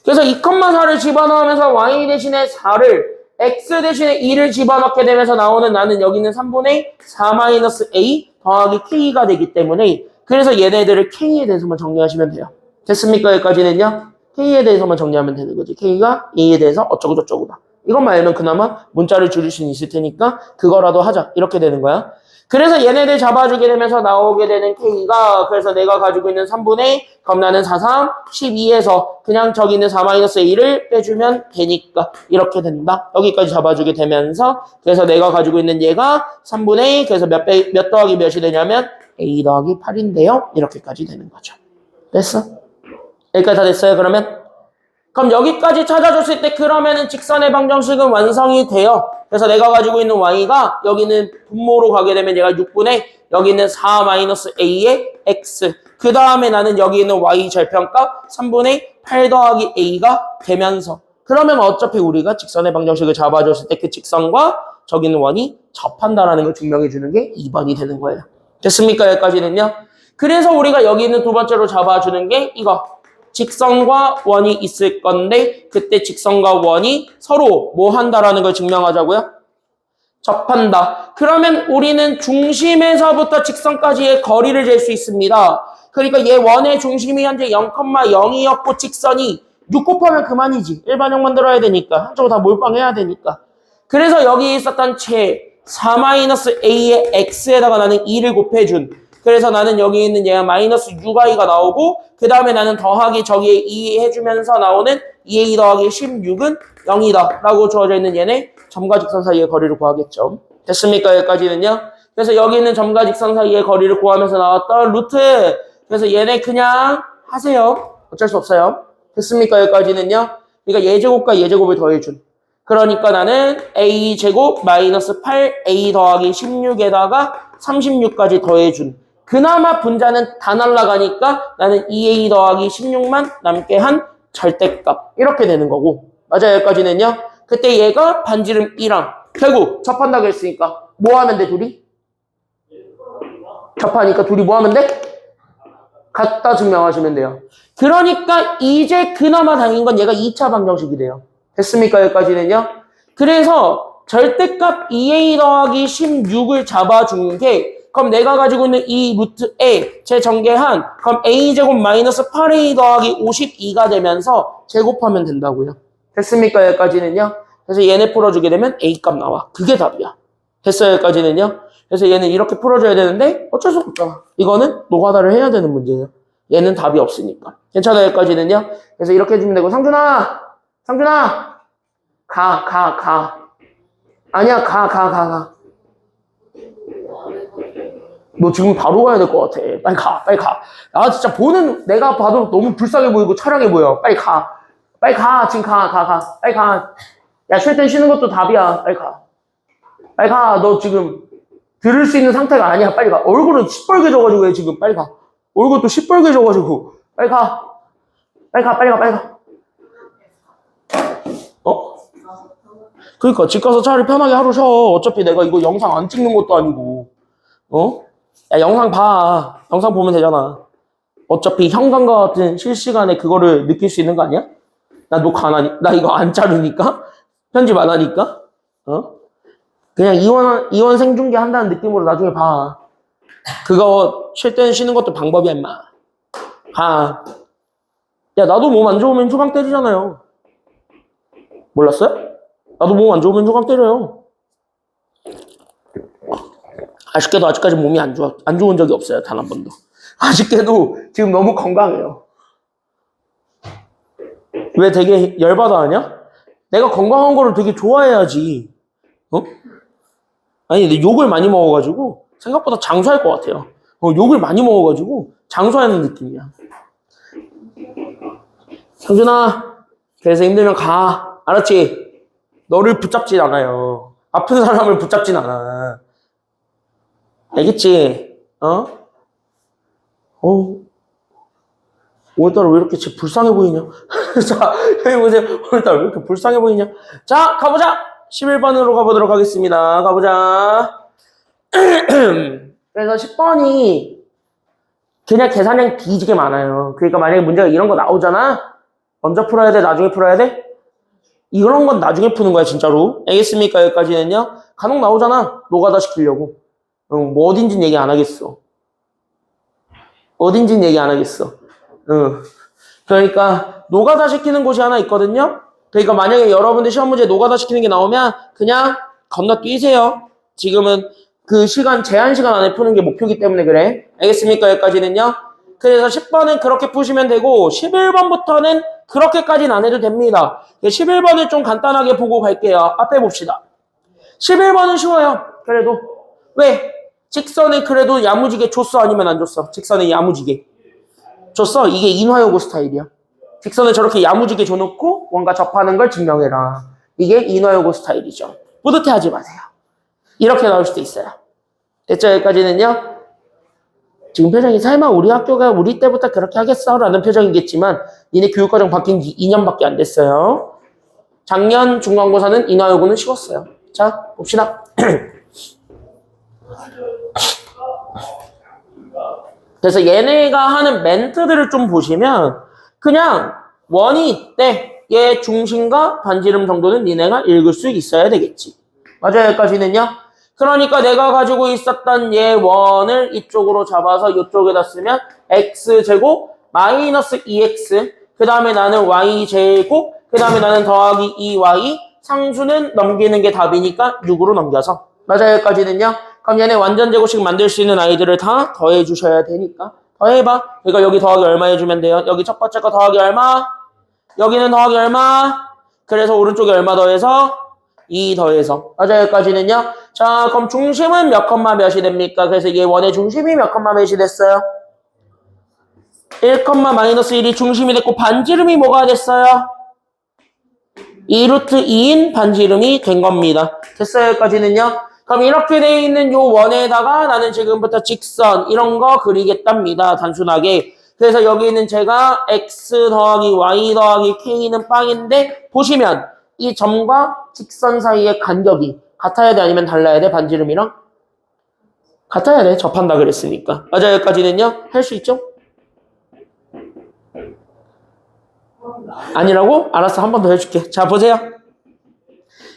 그래서 2,4를 집어넣으면서 y 대신에 4를 x 대신에 2를 집어넣게 되면서 나오는 나는 여기 있는 3분의 4-a 더하기 k가 되기 때문에 그래서 얘네들을 k에 대해서만 정리하시면 돼요. 됐습니까? 여기까지는요. k에 대해서만 정리하면 되는 거지. k가 a에 대해서 어쩌고 저쩌고다. 이것만 알면 그나마 문자를 줄일 수는 있을 테니까 그거라도 하자. 이렇게 되는 거야. 그래서 얘네들 잡아주게 되면서 나오게 되는 k가 그래서 내가 가지고 있는 3분의 겁나는 4, 3, 12에서 그냥 저기 있는 4-a를 빼주면 되니까 이렇게 된다. 여기까지 잡아주게 되면서 그래서 내가 가지고 있는 얘가 3분의 그래서 몇 더하기 몇이 되냐면 a 더하기 8인데요. 이렇게까지 되는 거죠. 됐어? 여기까지 다 됐어요? 그럼 여기까지 찾아줬을 때 그러면은 직선의 방정식은 완성이 돼요. 그래서 내가 가지고 있는 y가 여기는 분모로 가게 되면 얘가 6분의 여기는 4-a의 x 그 다음에 나는 여기 있는 y 절편값 3분의 8 더하기 a가 되면서 그러면 어차피 우리가 직선의 방정식을 잡아줬을 때 그 직선과 저기 있는 원이 접한다라는 걸 증명해 주는 게 2번이 되는 거예요. 됐습니까? 여기까지는요. 그래서 우리가 여기 있는 두 번째로 잡아주는 게 이거 직선과 원이 있을 건데 그때 직선과 원이 서로 뭐 한다라는 걸 증명하자고요? 접한다. 그러면 우리는 중심에서부터 직선까지의 거리를 잴 수 있습니다. 그러니까 얘 원의 중심이 현재 0,0이었고 직선이 6 곱하면 그만이지. 일반형 만들어야 되니까. 한쪽으로 다 몰빵해야 되니까. 그래서 여기 있었던 채 4-a의 x에다가 나는 2를 곱해준 그래서 나는 여기 있는 얘가 마이너스 6i가 나오고 그 다음에 나는 더하기 저기에 2 해주면서 나오는 2a 더하기 16은 0이다 라고 주어져 있는 얘네 점과 직선 사이의 거리를 구하겠죠. 됐습니까? 여기까지는요. 그래서 여기 있는 점과 직선 사이의 거리를 구하면서 나왔던 루트 그래서 얘네 그냥 하세요. 어쩔 수 없어요. 됐습니까? 여기까지는요. 그러니까 예제곱과 예제곱을 더해준 그러니까 나는 a제곱 마이너스 8a 더하기 16에다가 36까지 더해준 그나마 분자는 다 날라가니까 나는 2a 더하기 16만 남게 한 절대값 이렇게 되는 거고 맞아요 여기까지는요. 그때 얘가 반지름 2랑 결국 접한다고 했으니까 뭐 하면 돼 둘이? 접하니까 둘이 뭐 하면 돼? 같다 증명하시면 돼요. 그러니까 이제 그나마 다행인 건 얘가 2차 방정식이 돼요. 됐습니까 여기까지는요. 그래서 절대값 2a 더하기 16을 잡아준 게 그럼 내가 가지고 있는 이 루트에 재전개한 그럼 a제곱 마이너스 8a 더하기 52가 되면서 제곱하면 된다고요. 됐습니까? 여기까지는요. 그래서 얘네 풀어주게 되면 a값 나와. 그게 답이야. 됐어요? 여기까지는요. 그래서 얘는 이렇게 풀어줘야 되는데 어쩔 수 없잖아. 이거는 노가다를 해야 되는 문제예요. 얘는 답이 없으니까. 괜찮아요? 여기까지는요. 그래서 이렇게 해주면 되고 상준아 가. 아니야 가. 너 지금 바로 가야 될 것 같아. 빨리 가. 아, 진짜 내가 봐도 너무 불쌍해 보이고 촬영해 보여. 빨리 가. 지금 가. 빨리 가. 야, 쉴 땐 쉬는 것도 답이야. 빨리 가. 너 지금 들을 수 있는 상태가 아니야. 빨리 가. 얼굴은 시뻘개져가지고 해, 지금. 빨리 가. 얼굴도 시뻘개져가지고. 빨리 가. 그러니까 집 가서 차라리 편하게 하루 쉬어. 어차피 내가 이거 영상 안 찍는 것도 아니고. 야, 영상 봐. 영상 보면 되잖아. 어차피 형광과 같은 실시간에 그거를 느낄 수 있는 거 아니야? 나 녹화 안 하니, 나 이거 안 자르니까? 편집 안 하니까? 그냥 이원 생중계 한다는 느낌으로 나중에 봐. 그거 쉴 때는 쉬는 것도 방법이야, 임마. 가. 야, 나도 몸 안 좋으면 휴강 때리잖아요. 몰랐어요? 나도 몸 안 좋으면 휴강 때려요. 아쉽게도 아직까지 몸이 안 좋은 적이 없어요. 단 한 번도. 아쉽게도 지금 너무 건강해요. 왜 되게 열받아 하냐? 내가 건강한 거를 되게 좋아해야지. 아니, 근데 욕을 많이 먹어가지고 생각보다 장수할 것 같아요. 욕을 많이 먹어가지고 장수하는 느낌이야. 상준아, 그래서 힘들면 가. 알았지? 너를 붙잡진 않아요. 아픈 사람을 붙잡진 않아. 알겠지? 어? 오늘따라 왜 이렇게 불쌍해 보이냐? 자, 여기 보세요. 오늘따라 왜 이렇게 불쌍해 보이냐? 자, 가보자! 11번으로 가보도록 하겠습니다. 가보자. 그래서 10번이 그냥 계산량이 뒤지게 많아요. 그러니까 만약에 문제가 이런 거 나오잖아? 먼저 풀어야 돼? 나중에 풀어야 돼? 이런 건 나중에 푸는 거야, 진짜로. 알겠습니까? 여기까지는요. 간혹 나오잖아. 노가다 시키려고. 뭐 어딘진 얘기 안 하겠어. 어딘진 얘기 안 하겠어. 그러니까 노가다 시키는 곳이 하나 있거든요. 그러니까 만약에 여러분들 시험 문제 노가다 시키는 게 나오면 그냥 건너뛰세요. 지금은 그 시간, 제한 시간 안에 푸는 게 목표이기 때문에 그래. 알겠습니까? 여기까지는요. 그래서 10번은 그렇게 푸시면 되고 11번부터는 그렇게까지는 안 해도 됩니다. 11번을 좀 간단하게 보고 갈게요. 앞에 봅시다. 11번은 쉬워요. 그래도. 왜? 직선을 그래도 야무지게 줬어? 아니면 안 줬어? 직선을 야무지게. 줬어? 이게 인화요구 스타일이야. 직선을 저렇게 야무지게 줘놓고 뭔가 접하는 걸 증명해라. 이게 인화요구 스타일이죠. 뿌듯해하지 마세요. 이렇게 나올 수도 있어요. 됐죠? 여기까지는요. 지금 표정이 설마 우리 학교가 우리 때부터 그렇게 하겠어? 라는 표정이겠지만 니네 교육과정 바뀐 지 2년밖에 안 됐어요. 작년 중간고사는 인화요구는 쉬웠어요. 자, 봅시다. 그래서 얘네가 하는 멘트들을 좀 보시면 그냥 원이 있대. 얘 중심과 반지름 정도는 니네가 읽을 수 있어야 되겠지. 맞아요, 여기까지는요. 그러니까 내가 가지고 있었던 얘 원을 이쪽으로 잡아서 이쪽에다 쓰면 x제곱 마이너스 2x 그 다음에 나는 y제곱 그 다음에 나는 더하기 2y 상수는 넘기는 게 답이니까 6으로 넘겨서 맞아요, 여기까지는요. 그럼 얘네 완전 제곱식 만들 수 있는 아이들을 다 더해 주셔야 되니까 더해봐. 그러니까 여기 더하기 얼마 해주면 돼요? 여기 첫 번째 거 더하기 얼마? 여기는 더하기 얼마? 그래서 오른쪽에 얼마 더해서? 2 더해서. 맞아요, 여기까지는요. 자, 그럼 중심은 몇 컴마 몇이 됩니까? 그래서 얘 원의 중심이 몇 컴마 몇이 됐어요? 1 컴마 마이너스 1이 중심이 됐고 반지름이 뭐가 됐어요? 2 루트 2인 반지름이 된 겁니다. 됐어요, 여기까지는요. 그럼 이렇게 돼 있는 요 원에다가 나는 지금부터 직선 이런 거 그리겠답니다. 단순하게. 그래서 여기는 제가 x 더하기 y 더하기 k는 빵인데 보시면 이 점과 직선 사이의 간격이 같아야 돼? 아니면 달라야 돼? 반지름이랑? 같아야 돼. 접한다 그랬으니까. 맞아요. 여기까지는요. 할 수 있죠? 아니라고? 알았어. 한 번 더 해줄게. 자, 보세요.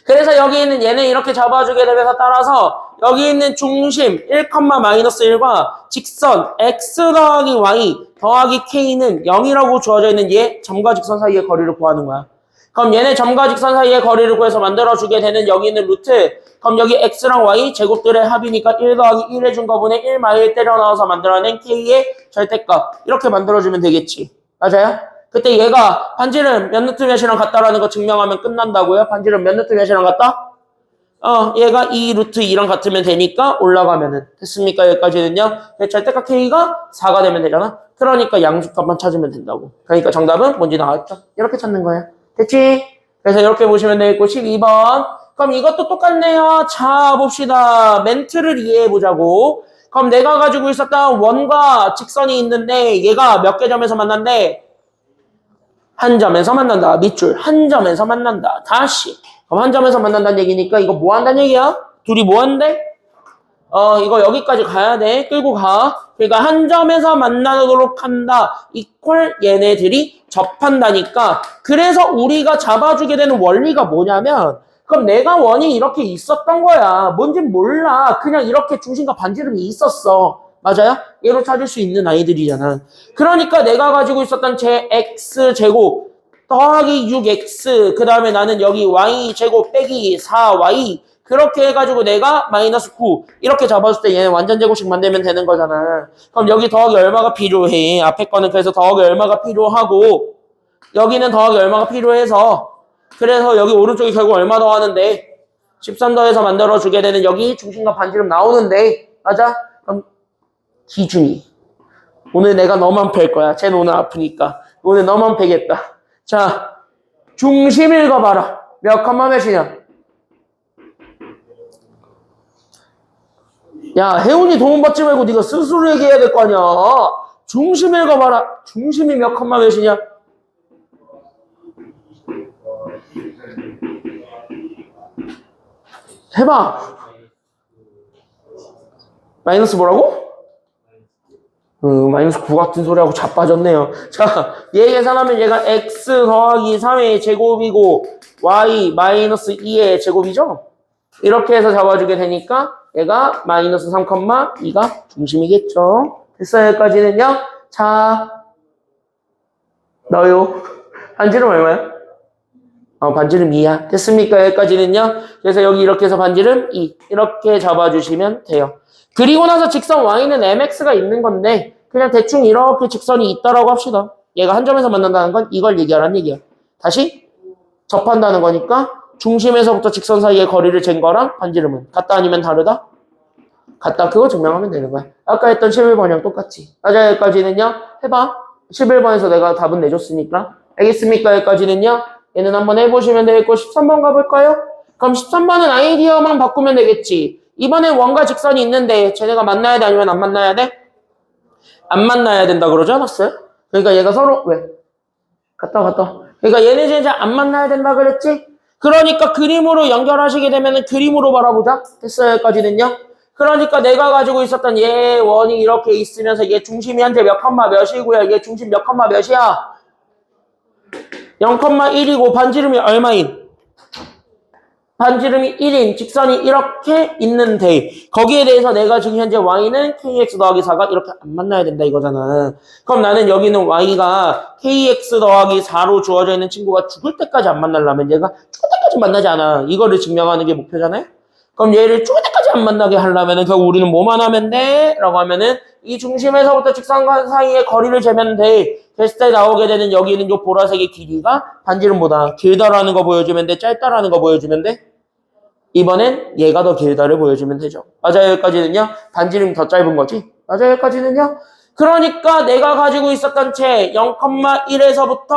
그래서 여기 있는 얘네 이렇게 잡아주게 되면서 따라서 여기 있는 중심 1, 마이너스 1과 직선 x 더하기 y 더하기 k는 0이라고 주어져 있는 얘 점과 직선 사이의 거리를 구하는 거야. 그럼 얘네 점과 직선 사이의 거리를 구해서 만들어주게 되는 여기 있는 루트 그럼 여기 x랑 y 제곱들의 합이니까 1 더하기 1 해준 거분에 1 마일 때려 넣어서 만들어낸 k의 절대값 이렇게 만들어주면 되겠지. 맞아요? 그때 얘가 반지름 몇 루트 몇이랑 같다라는 거 증명하면 끝난다고요? 반지름 몇 루트 몇이랑 같다? 얘가 2 루트 2랑 같으면 되니까 올라가면은 됐습니까? 여기까지는요. 절대값 k가 4가 되면 되잖아. 그러니까 양수값만 찾으면 된다고. 그러니까 정답은 뭔지 나왔죠? 이렇게 찾는 거예요. 됐지? 그래서 이렇게 보시면 되겠고 12번. 그럼 이것도 똑같네요. 자, 봅시다. 멘트를 이해해보자고. 그럼 내가 가지고 있었던 원과 직선이 있는데 얘가 몇 개 점에서 만난대? 한 점에서 만난다. 밑줄. 한 점에서 만난다. 다시. 그럼 한 점에서 만난다는 얘기니까 이거 뭐 한다는 얘기야? 둘이 뭐 한대? 이거 여기까지 가야 돼. 끌고 가. 그러니까 한 점에서 만나도록 한다. 이퀄 얘네들이 접한다니까. 그래서 우리가 잡아주게 되는 원리가 뭐냐면 그럼 내가 원이 이렇게 있었던 거야. 뭔진 몰라. 그냥 이렇게 중심과 반지름이 있었어. 맞아요? 얘로 찾을 수 있는 아이들이잖아. 그러니까 내가 가지고 있었던 제 x제곱 더하기 6x 그 다음에 나는 여기 y제곱 빼기 4y 그렇게 해가지고 내가 마이너스 9 이렇게 잡았을 때 얘는 완전 제곱식 만들면 되는 거잖아. 그럼 여기 더하기 얼마가 필요해? 앞에 거는 그래서 더하기 얼마가 필요하고 여기는 더하기 얼마가 필요해서 그래서 여기 오른쪽이 결국 얼마 더하는데 13 더해서 만들어주게 되는 여기 중심과 반지름 나오는데 맞아? 그럼 기준이 오늘 내가 너만 팰 거야. 쟤는 오늘 아프니까 오늘 너만 패겠다. 자, 중심 읽어봐라. 몇 컴마 몇이냐? 야, 혜훈이 도움 받지 말고 네가 스스로 얘기해야 될 거 아니야. 중심 읽어봐라. 중심이 몇 컴마 몇이냐? 해봐. 마이너스 뭐라고? 마이너스 9 같은 소리하고 자빠졌네요. 자, 얘 계산하면 얘가 x 더하기 3의 제곱이고 y 마이너스 2의 제곱이죠? 이렇게 해서 잡아주게 되니까 얘가 마이너스 3,2가 중심이겠죠? 됐어요? 여기까지는요? 자, 넣어요. 반지름 얼마야? 반지름 2야. 됐습니까? 여기까지는요? 그래서 여기 이렇게 해서 반지름 2. 이렇게 잡아주시면 돼요. 그리고 나서 직선 y는 mx가 있는 건데 그냥 대충 이렇게 직선이 있다라고 합시다. 얘가 한 점에서 만난다는 건 이걸 얘기하라는 얘기야. 다시 접한다는 거니까 중심에서부터 직선 사이의 거리를 잰 거랑 반지름은 같다 아니면 다르다? 같다. 그거 증명하면 되는 거야. 아까 했던 11번이랑 똑같이. 맞아. 여기까지는요. 해봐. 11번에서 내가 답은 내줬으니까. 알겠습니까? 여기까지는요. 얘는 한번 해보시면 되겠고 13번 가볼까요? 그럼 13번은 아이디어만 바꾸면 되겠지. 이번에 원과 직선이 있는데 쟤네가 만나야 돼 아니면 안 만나야 돼? 안 만나야 된다 그러지 않았어요? 그러니까 얘가 서로 왜? 갔다. 그러니까 얘네 진짜 안 만나야 된다 그랬지? 그러니까 그림으로 연결하시게 되면 그림으로 바라보자. 됐어요? 여기까지는요. 그러니까 내가 가지고 있었던 얘 원이 이렇게 있으면서 얘 중심이 현재 몇 컴마 몇이고요. 얘 중심 몇 컴마 몇이야? 0,1이고 반지름이 얼마인? 반지름이 1인 직선이 이렇게 있는데 거기에 대해서 내가 지금 현재 y는 kx 더하기 4가 이렇게 안 만나야 된다 이거잖아. 그럼 나는 여기는 y가 kx 더하기 4로 주어져 있는 친구가 죽을 때까지 안 만나려면 얘가 죽을 때까지 만나지 않아. 이거를 증명하는 게 목표잖아요. 그럼 얘를 죽을 때까지 안 만나게 하려면 결국 우리는 뭐만 하면 돼? 라고 하면은 이 중심에서부터 직선과 사이의 거리를 재면 돼. 됐을 때 나오게 되는 여기는 요 보라색의 길이가 반지름보다 길다라는 거 보여주면 돼? 짧다라는 거 보여주면 돼? 이번엔 얘가 더 길다를 보여주면 되죠. 맞아요. 여기까지는요. 반지름이 더 짧은 거지. 맞아요. 여기까지는요. 그러니까 내가 가지고 있었던 체 0,1에서부터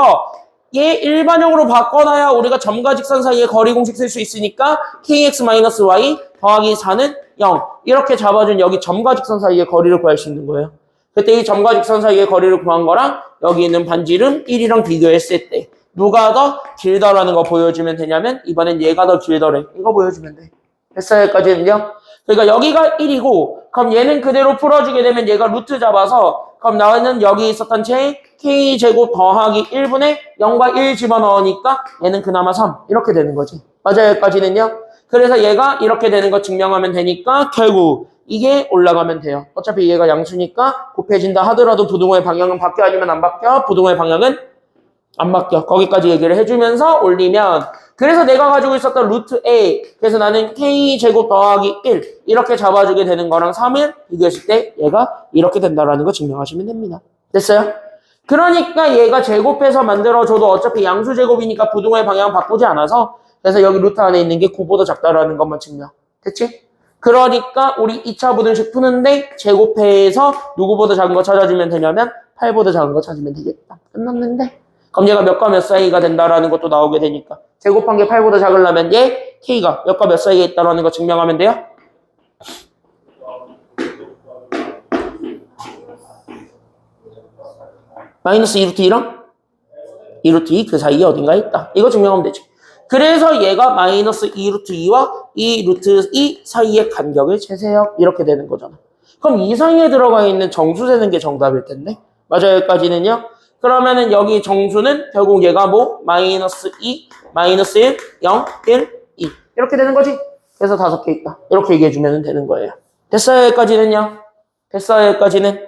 얘 일반형으로 바꿔놔야 우리가 점과 직선 사이의 거리 공식 쓸 수 있으니까 kx-y 더하기 4는 0 이렇게 잡아준 여기 점과 직선 사이의 거리를 구할 수 있는 거예요. 그때 이 점과 직선 사이의 거리를 구한 거랑 여기 있는 반지름 1이랑 비교했을 때 누가 더 길다라는 거 보여주면 되냐면 이번엔 얘가 더 길더래. 이거 보여주면 돼. 됐어요? 여기까지는요. 그러니까 여기가 1이고 그럼 얘는 그대로 풀어주게 되면 얘가 루트 잡아서 그럼 나는 여기 있었던 체 k제곱 더하기 1분의 0과 1 집어넣으니까 얘는 그나마 3 이렇게 되는 거지. 맞아요. 여기까지는요. 그래서 얘가 이렇게 되는 거 증명하면 되니까 결국 이게 올라가면 돼요. 어차피 얘가 양수니까 곱해진다 하더라도 부등호의 방향은 바뀌어 아니면 안 바뀌어? 부등호의 방향은 안 바뀌어. 거기까지 얘기를 해주면서 올리면 그래서 내가 가지고 있었던 루트 A 그래서 나는 K제곱 더하기 1 이렇게 잡아주게 되는 거랑 3을 비교했을 때 얘가 이렇게 된다라는 거 증명하시면 됩니다. 됐어요? 그러니까 얘가 제곱해서 만들어줘도 어차피 양수제곱이니까 부등호의 방향 바꾸지 않아서 그래서 여기 루트 안에 있는 게 9보다 작다라는 것만 증명. 됐지? 그러니까 우리 2차 부등식 푸는데 제곱해서 누구보다 작은 거 찾아주면 되냐면 8보다 작은 거 찾으면 되겠다. 끝났는데 그럼 얘가 몇과 몇 사이가 된다라는 것도 나오게 되니까 제곱한 게 8보다 작으려면 얘 K가 몇과 몇 사이에 있다라는 거 증명하면 돼요. 마이너스 2루트 2랑 2루트 2 그 사이에 어딘가에 있다. 이거 증명하면 되지. 그래서 얘가 마이너스 2루트 2와 2루트 2 사이의 간격을 재세요. 이렇게 되는 거잖아. 그럼 이 사이에 들어가 있는 정수 세는 게 정답일 텐데. 맞아요. 여기까지는요. 그러면은 여기 정수는 결국 얘가 뭐? 마이너스 2, 마이너스 1, 0, 1, 2 이렇게 되는 거지. 그래서 5개 있다. 이렇게 얘기해주면 되는 거예요. 됐어요. 여기까지는요. 됐어요. 여기까지는.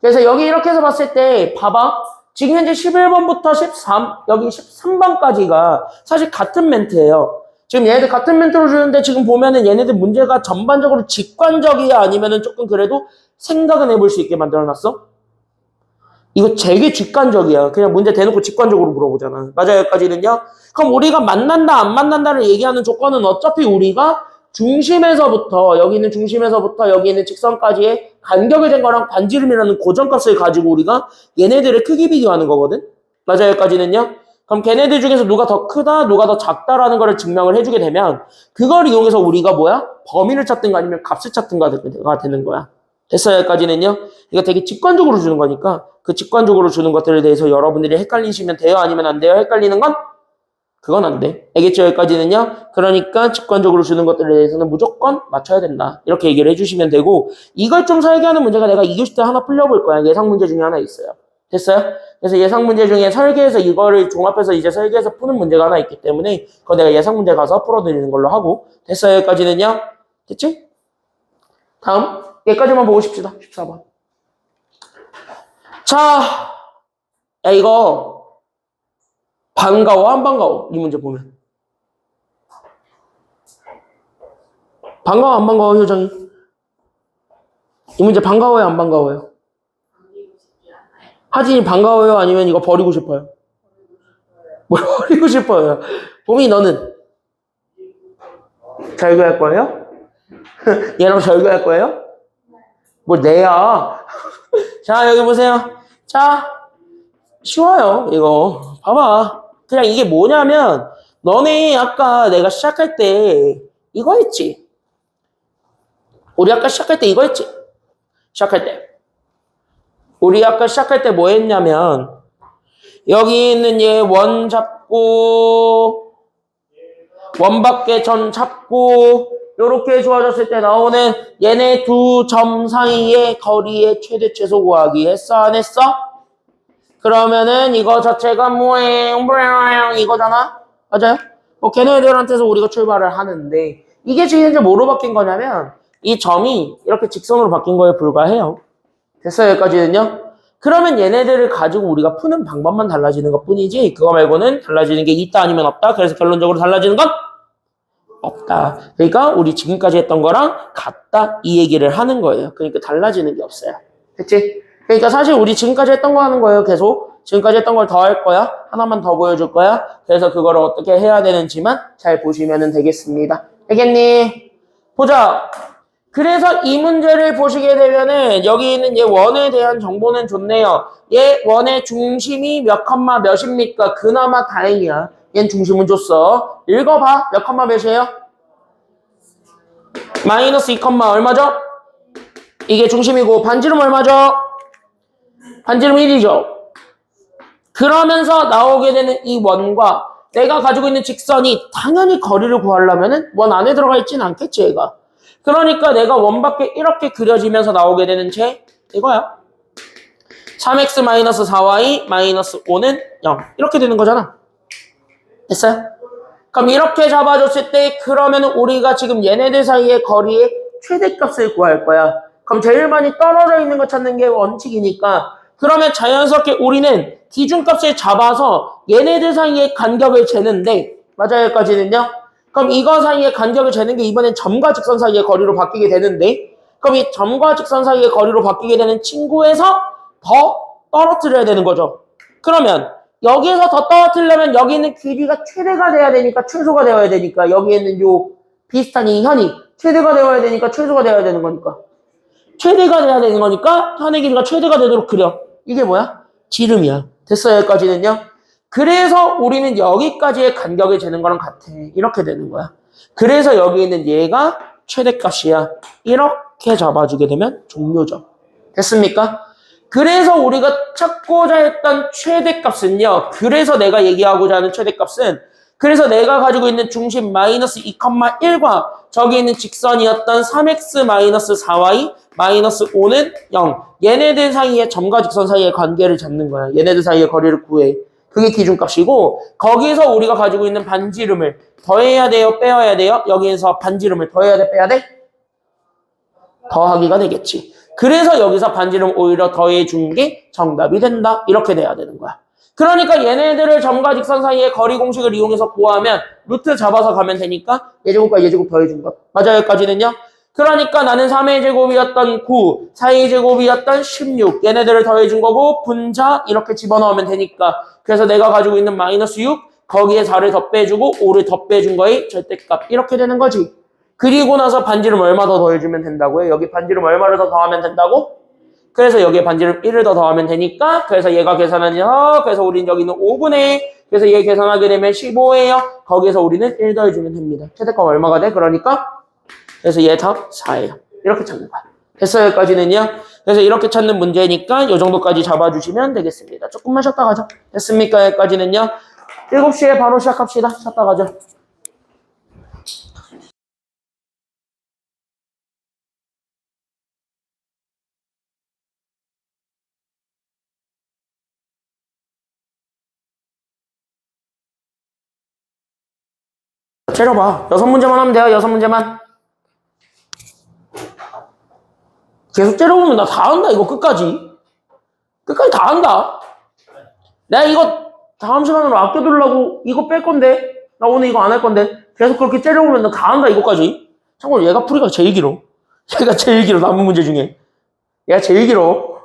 그래서 여기 이렇게 해서 봤을 때 봐봐. 지금 현재 11번부터 13, 여기 13번까지가 사실 같은 멘트예요. 지금 얘네들 같은 멘트로 주는데 지금 보면은 얘네들 문제가 전반적으로 직관적이야 아니면은 조금 그래도 생각은 해볼 수 있게 만들어놨어? 이거 되게 직관적이야. 그냥 문제 대놓고 직관적으로 물어보잖아. 맞아요. 여기까지는요. 그럼 우리가 만난다 안 만난다를 얘기하는 조건은 어차피 우리가 중심에서부터 여기 있는 중심에서부터 여기 있는 직선까지의 간격을 잰 거랑 반지름이라는 고정값을 가지고 우리가 얘네들의 크기 비교하는 거거든. 맞아요. 여기까지는요. 그럼 걔네들 중에서 누가 더 크다, 누가 더 작다라는 거를 증명을 해주게 되면 그걸 이용해서 우리가 뭐야? 범위를 찾든가 아니면 값을 찾든가가 되는 거야. 됐어요? 여기까지는요? 이거 되게 직관적으로 주는 거니까 그 직관적으로 주는 것들에 대해서 여러분들이 헷갈리시면 돼요? 아니면 안 돼요? 헷갈리는 건? 그건 안 돼. 알겠죠? 여기까지는요? 그러니까 직관적으로 주는 것들에 대해서는 무조건 맞춰야 된다. 이렇게 얘기를 해주시면 되고 이걸 좀 설계하는 문제가 내가 2교시 때 하나 풀려볼 거야. 예상 문제 중에 하나 있어요. 됐어요? 그래서 예상 문제 중에 설계해서 이거를 종합해서 이제 설계해서 푸는 문제가 하나 있기 때문에 그거 내가 예상 문제 가서 풀어드리는 걸로 하고 됐어요? 여기까지는요? 됐지? 다음 여기까지만 보고 싶시다. 14번. 자, 야 이거 반가워 안 반가워? 이 문제 보면 반가워 안 반가워 효정이? 이 문제 반가워요 안 반가워요? 하진이 반가워요 아니면 이거 버리고 싶어요? 뭘 버리고 싶어요? 봄이 너는? 절교할 거예요? 얘랑 절교할 거예요? 뭐 내야? 자 여기 보세요. 자 쉬워요 이거 봐봐. 그냥 이게 뭐냐면 너네 아까 내가 시작할 때 이거 했지? 우리 아까 시작할 때 이거 했지? 시작할 때 우리 아까 시작할 때 뭐 했냐면 여기 있는 얘 원 잡고 원밖에 전 잡고 요렇게 주어졌을 때 나오는 얘네 두 점 사이의 거리의 최대 최소 구하기 했어 안 했어? 그러면은 이거 자체가 뭐예요? 이거잖아? 맞아요? 뭐 걔네들한테서 우리가 출발을 하는데 이게 지금 현재 뭐로 바뀐 거냐면 이 점이 이렇게 직선으로 바뀐 거에 불과해요. 됐어요? 여기까지는요? 그러면 얘네들을 가지고 우리가 푸는 방법만 달라지는 것 뿐이지 그거 말고는 달라지는 게 있다 아니면 없다. 그래서 결론적으로 달라지는 건 없다. 그러니까 우리 지금까지 했던 거랑 같다 이 얘기를 하는 거예요. 그러니까 달라지는 게 없어요. 됐지? 그러니까 사실 우리 지금까지 했던 거 하는 거예요. 계속 지금까지 했던 걸 더 할 거야. 하나만 더 보여줄 거야. 그래서 그거를 어떻게 해야 되는지만 잘 보시면 되겠습니다. 알겠니? 보자. 그래서 이 문제를 보시게 되면은 여기 있는 얘 원에 대한 정보는 좋네요. 얘 원의 중심이 몇 컴마 몇입니까? 그나마 다행이야. 얘는 중심은 줬어. 읽어봐. 몇 컴마 몇이에요? 마이너스 2 컴마 얼마죠? 이게 중심이고 반지름 얼마죠? 반지름 1이죠. 그러면서 나오게 되는 이 원과 내가 가지고 있는 직선이 당연히 거리를 구하려면은 원 안에 들어가 있지는 않겠지 얘가. 그러니까 내가 원 밖에 이렇게 그려지면서 나오게 되는 제 이거야. 3x-4y-5는 0 이렇게 되는 거잖아. 됐어요? 그럼 이렇게 잡아줬을 때 그러면 우리가 지금 얘네들 사이의 거리의 최대값을 구할 거야. 그럼 제일 많이 떨어져 있는 거 찾는 게 원칙이니까 그러면 자연스럽게 우리는 기준값을 잡아서 얘네들 사이의 간격을 재는데 맞아요 여기까지는요? 그럼 이거 사이의 간격을 재는 게 이번엔 점과 직선 사이의 거리로 바뀌게 되는데 그럼 이 점과 직선 사이의 거리로 바뀌게 되는 친구에서 더 떨어뜨려야 되는 거죠. 그러면 여기에서 더 떨어뜨리려면 여기 있는 길이가 최대가 돼야 되니까 최소가 되어야 되니까 여기 있는 요 비슷한 이 현이 최대가 되어야 되니까 최소가 되어야 되는 거니까 최대가 돼야 되는 거니까 현의 길이가 최대가 되도록 그려. 이게 뭐야? 지름이야. 됐어요 여기까지는요? 그래서 우리는 여기까지의 간격을 재는 거랑 같아. 이렇게 되는 거야. 그래서 여기 있는 얘가 최대값이야. 이렇게 잡아주게 되면 종료죠. 됐습니까? 그래서 우리가 찾고자 했던 최대값은요. 그래서 내가 얘기하고자 하는 최대값은 그래서 내가 가지고 있는 중심 마이너스 2,1과 저기 있는 직선이었던 3x-4y-5는 0. 얘네들 사이의 점과 직선 사이의 관계를 잡는 거야. 얘네들 사이의 거리를 구해. 그게 기준값이고 거기서 우리가 가지고 있는 반지름을 더해야 돼요? 빼야 돼요? 여기에서 반지름을 더해야 돼? 빼야 돼? 더하기가 되겠지. 그래서 여기서 반지름 오히려 더해준 게 정답이 된다. 이렇게 돼야 되는 거야. 그러니까 얘네들을 점과 직선 사이의 거리 공식을 이용해서 구하면 루트 잡아서 가면 되니까 예제곱과 예제곱 더해준 것. 맞아요? 여기까지는요? 그러니까 나는 3의 제곱이었던 9, 4의 제곱이었던 16 얘네들을 더해준 거고 분자 이렇게 집어넣으면 되니까 그래서 내가 가지고 있는 마이너스 6 거기에 4를 더 빼주고 5를 더 빼준 거의 절대값 이렇게 되는 거지. 그리고 나서 반지름 얼마 더 더해주면 된다고요? 여기 반지름 얼마를 더 더하면 된다고? 그래서 여기에 반지름 1을 더 더하면 되니까 그래서 얘가 계산하냐 그래서 우린 여기는 5분의 그래서 얘 계산하게 되면 15예요. 거기에서 우리는 1 더해주면 됩니다. 최대값 얼마가 돼? 그러니까 그래서 얘 답 4예요. 이렇게 찾는 거야. 됐어요? 여기까지는요. 그래서 이렇게 찾는 문제니까 이 정도까지 잡아주시면 되겠습니다. 조금만 쉬었다 가죠. 됐습니까? 여기까지는요. 7시에 바로 시작합시다. 쉬었다 가죠. 째려봐. 6문제만 하면 돼요. 6문제만. 계속 째려보면 나 다 한다. 이거 끝까지. 끝까지 다 한다. 내가 이거 다음 시간으로 아껴두려고 이거 뺄 건데. 나 오늘 이거 안 할 건데. 계속 그렇게 째려보면 나 다 한다. 이거까지. 참고로 얘가 풀이가 제일 길어. 얘가 제일 길어. 남은 문제 중에. 얘가 제일 길어.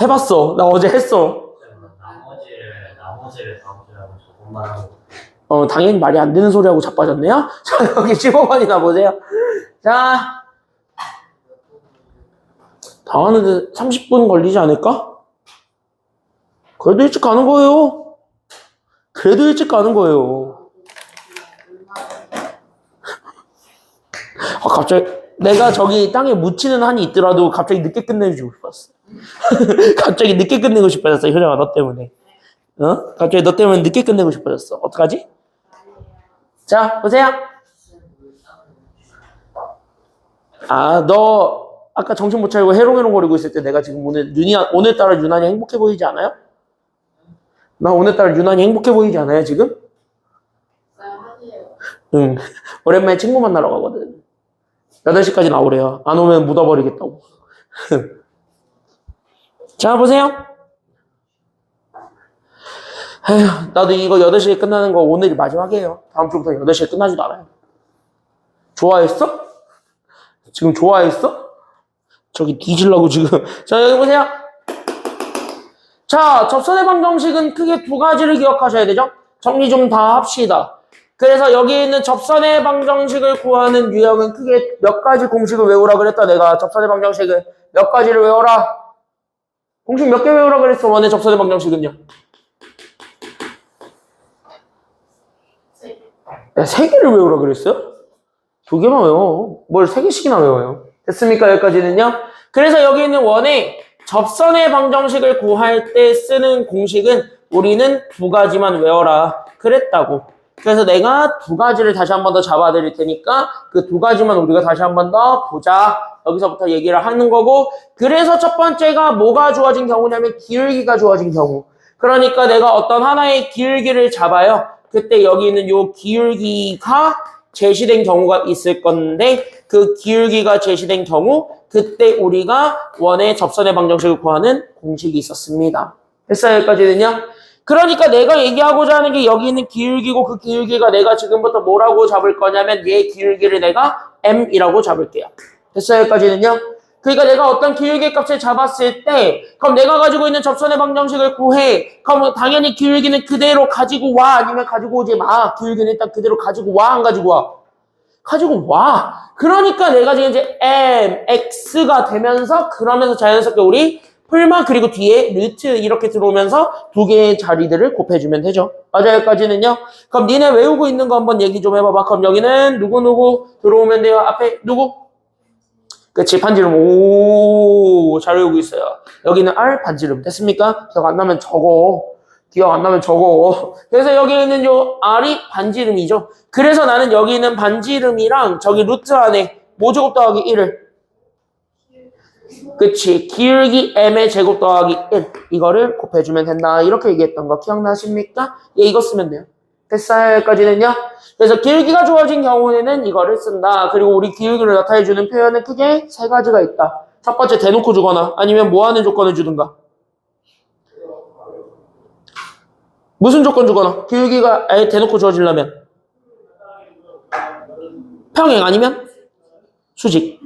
해봤어. 나 어제 했어. 나머지를 다음 주라고 조금만 하고. 당연히 말이 안 되는 소리하고 자빠졌네요. 자, 여기 15번이나 보세요. 자, 다 하는데 30분 걸리지 않을까? 그래도 일찍 가는 거예요. 그래도 일찍 가는 거예요. 갑자기 내가 저기 땅에 묻히는 한이 있더라도 갑자기 늦게 끝내주고 싶었어. 갑자기 늦게 끝내고 싶어졌어. 효정아, 너 때문에. 갑자기 너 때문에 늦게 끝내고 싶어졌어. 어떡하지? 자, 보세요. 너 아까 정신 못 차리고 해롱해롱거리고 있을 때 내가 지금 오늘따라 유난히 행복해 보이지 않아요? 나 오늘따라 유난히 행복해 보이지 않아요, 지금? 응. 오랜만에 친구 만나러 가거든. 8시까지 나오래요. 안 오면 묻어버리겠다고. 자, 보세요. 에휴, 나도 이거 8시에 끝나는 거 오늘이 마지막이에요. 다음 주부터 8시에 끝나지도 않아요. 좋아했어? 지금 좋아했어? 저기 뒤질라고 지금. 자, 여기 보세요. 자, 접선의 방정식은 크게 2가지를 기억하셔야 되죠? 정리 좀 다 합시다. 그래서 여기 있는 접선의 방정식을 구하는 유형은 크게 몇 가지 공식을 외우라 그랬다. 내가 접선의 방정식을 몇 가지를 외워라. 공식 몇 개 외우라 그랬어. 원의 접선의 방정식은요. 3개를 외우라 그랬어요? 2개만 외워. 뭘 3개씩이나 외워요. 됐습니까? 여기까지는요. 그래서 여기 있는 원의 접선의 방정식을 구할 때 쓰는 공식은 우리는 2가지만 외워라 그랬다고. 그래서 내가 2가지를 다시 한 번 더 잡아드릴 테니까 그 2가지만 우리가 다시 한 번 더 보자. 여기서부터 얘기를 하는 거고, 그래서 첫 번째가 뭐가 주어진 경우냐면 기울기가 주어진 경우. 그러니까 내가 어떤 하나의 기울기를 잡아요. 그때 여기 있는 요 기울기가 제시된 경우가 있을 건데, 그 기울기가 제시된 경우 그때 우리가 원의 접선의 방정식을 구하는 공식이 있었습니다. 됐어요? 여기까지는요. 그러니까 내가 얘기하고자 하는 게 여기 있는 기울기고, 그 기울기가 내가 지금부터 뭐라고 잡을 거냐면 얘 기울기를 내가 m이라고 잡을게요. 됐어요? 여기까지는요. 그러니까 내가 어떤 기울기 값을 잡았을 때, 그럼 내가 가지고 있는 접선의 방정식을 구해. 그럼 당연히 기울기는 그대로 가지고 와, 아니면 가지고 오지 마. 기울기는 일단 그대로 가지고 와, 안 가지고 와? 가지고 와. 그러니까 내가 지금 이제 mx가 되면서, 그러면서 자연스럽게 우리 풀마 그리고 뒤에 루트 이렇게 들어오면서 2개의 자리들을 곱해주면 되죠. 맞아요? 여기까지는요. 그럼 니네 외우고 있는 거 한번 얘기 좀 해봐봐. 그럼 여기는 누구 들어오면 돼요. 앞에 누구? 그치, 반지름. 오, 잘 외우고 있어요. 여기는 R 반지름. 됐습니까? 기억 안 나면 적어. 그래서 여기 있는 요 R이 반지름이죠. 그래서 나는 여기 있는 반지름이랑 저기 루트 안에 뭐 제곱 더하기 1을, 그치, 기울기 m의 제곱 더하기 1 이거를 곱해주면 된다. 이렇게 얘기했던 거 기억나십니까? 예, 이거 쓰면 돼요. 됐어요? 여기까지는요. 그래서 기울기가 주어진 경우에는 이거를 쓴다. 그리고 우리 기울기를 나타내주는 표현은 크게 3가지가 있다. 첫 번째, 대놓고 주거나 아니면 뭐 하는 조건을 주든가. 무슨 조건 주거나? 기울기가 아예 대놓고 주어지려면 평행 아니면 수직.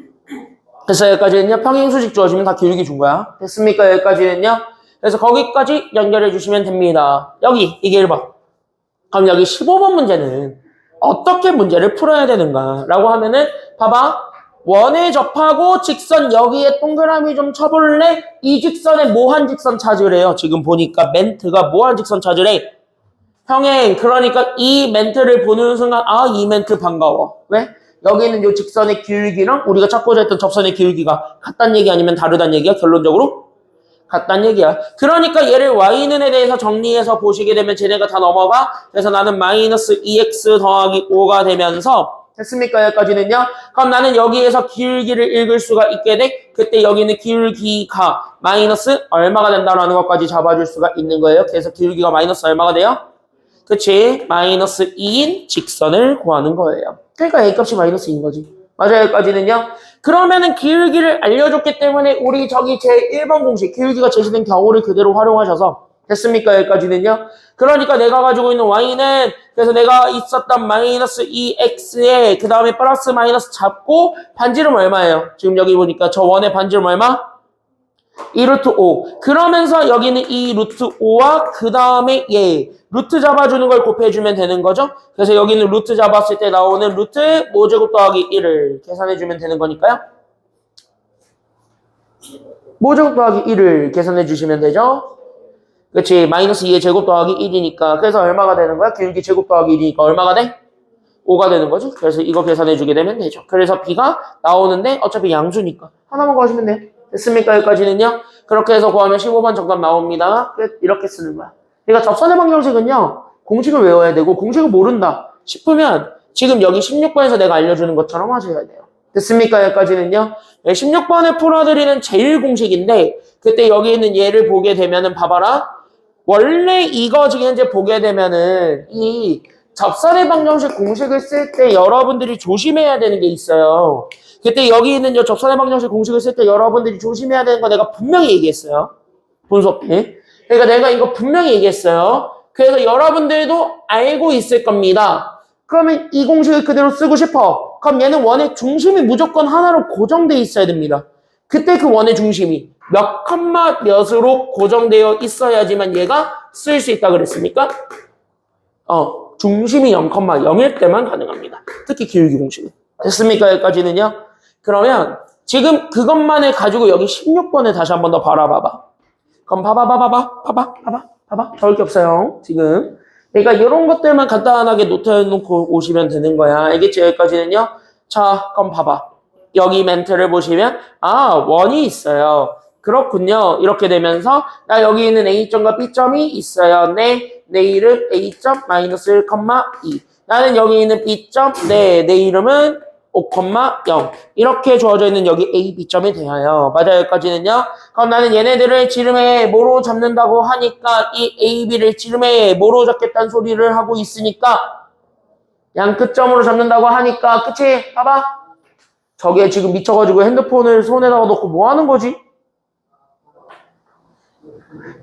그래서 여기까지는요. 평행 수직 주어지면 다 기울기 준 거야. 됐습니까? 여기까지는요. 그래서 거기까지 연결해 주시면 됩니다. 여기 이게 1번. 그럼 여기 15번 문제는 어떻게 문제를 풀어야 되는가 라고 하면은, 봐봐. 원에 접하고 직선 여기에 동그라미 좀 쳐볼래? 이 직선에 뭐한 직선 찾으래요. 지금 보니까 멘트가 뭐한 직선 찾으래? 형행, 그러니까 이 멘트를 보는 순간, 아, 이 멘트 반가워. 왜? 여기는 요 직선의 기울기랑 우리가 찾고자 했던 접선의 기울기가 같다는 얘기 아니면 다르다는 얘기야? 결론적으로? 같다는 얘기야. 그러니까 얘를 y는에 대해서 정리해서 보시게 되면 쟤네가 다 넘어가. 그래서 나는 마이너스 2x 더하기 5가 되면서 됐습니까? 여기까지는요. 그럼 나는 여기에서 기울기를 읽을 수가 있게 돼. 그때 여기는 기울기가 마이너스 얼마가 된다라는 것까지 잡아줄 수가 있는 거예요. 그래서 기울기가 마이너스 얼마가 돼요? 그치? 마이너스 2인 직선을 구하는 거예요. 그러니까 A값이 마이너스 2인 거지. 맞아요. 여기까지는요. 그러면은 기울기를 알려줬기 때문에 우리 저기 제1번 공식 기울기가 제시된 경우를 그대로 활용하셔서 됐습니까? 여기까지는요. 그러니까 내가 가지고 있는 y는 그래서 내가 있었던 마이너스 2x에 그 다음에 플러스 마이너스 잡고 반지름 얼마예요? 지금 여기 보니까 저 원의 반지름 얼마? 2 루트 5. 그러면서 여기는 2 루트 5와 그 다음에 얘 루트 잡아주는 걸 곱해주면 되는 거죠. 그래서 여기는 루트 잡았을 때 나오는 루트 5제곱 더하기 1을 계산해주면 되는 거니까요. 5제곱 더하기 1을 계산해주시면 되죠. 그치? 마이너스 2의 제곱 더하기 1이니까 그래서 얼마가 되는 거야? 기울기 제곱 더하기 1이니까 얼마가 돼? 5가 되는 거지. 그래서 이거 계산해주게 되면 되죠. 그래서 B가 나오는데 어차피 양수니까 하나만 구하시면 돼요. 됐습니까? 여기까지는요. 그렇게 해서 구하면 15번 정답 나옵니다. 끝. 이렇게 쓰는 거야. 그러니까 접선의 방정식은요. 공식을 외워야 되고 공식을 모른다 싶으면 지금 여기 16번에서 내가 알려주는 것처럼 하셔야 돼요. 됐습니까? 여기까지는요. 16번에 풀어드리는 제일 공식인데 그때 여기 있는 얘를 보게 되면은 봐봐라. 원래 이거 지금 현재 보게 되면은 이 접선의 방정식 공식을 쓸 때 여러분들이 조심해야 되는 게 있어요. 그때 여기 있는 요 접선의 방정식 공식을 쓸 때 여러분들이 조심해야 되는 거 내가 분명히 얘기했어요. 본수 때. 그러니까 내가 이거 분명히 얘기했어요. 그래서 여러분들도 알고 있을 겁니다. 그러면 이 공식을 그대로 쓰고 싶어. 그럼 얘는 원의 중심이 무조건 하나로 고정돼 있어야 됩니다. 그때 그 원의 중심이 몇 컴마 몇으로 고정되어 있어야지만 얘가 쓸 수 있다 그랬습니까? 중심이 0,0일 때만 가능합니다. 특히 기울기 공식은. 됐습니까? 여기까지는요? 그러면 지금 그것만을 가지고 여기 16번에 다시 한 번 더 바라봐봐. 그럼 봐봐. 적을 게 없어요. 지금. 그러니까 이런 것들만 간단하게 노트해놓고 오시면 되는 거야. 알겠지? 여기까지는요? 자, 그럼 봐봐. 여기 멘트를 보시면 원이 있어요. 그렇군요. 이렇게 되면서 나 여기 있는 A점과 B점이 있어요. 내 이름 A점 마이너스 1,2. 나는 여기 있는 B점, 내 이름은 5,0. 이렇게 주어져 있는 여기 A, B점에 대하여. 맞아요. 여기까지는요. 그럼 나는 얘네들을 지름에 뭐로 잡는다고 하니까 이 A, B를 지름에 뭐로 잡겠다는 소리를 하고 있으니까 양 끝점으로 잡는다고 하니까 그치? 봐봐. 저게 지금 미쳐가지고 핸드폰을 손에다가 놓고 뭐 하는 거지?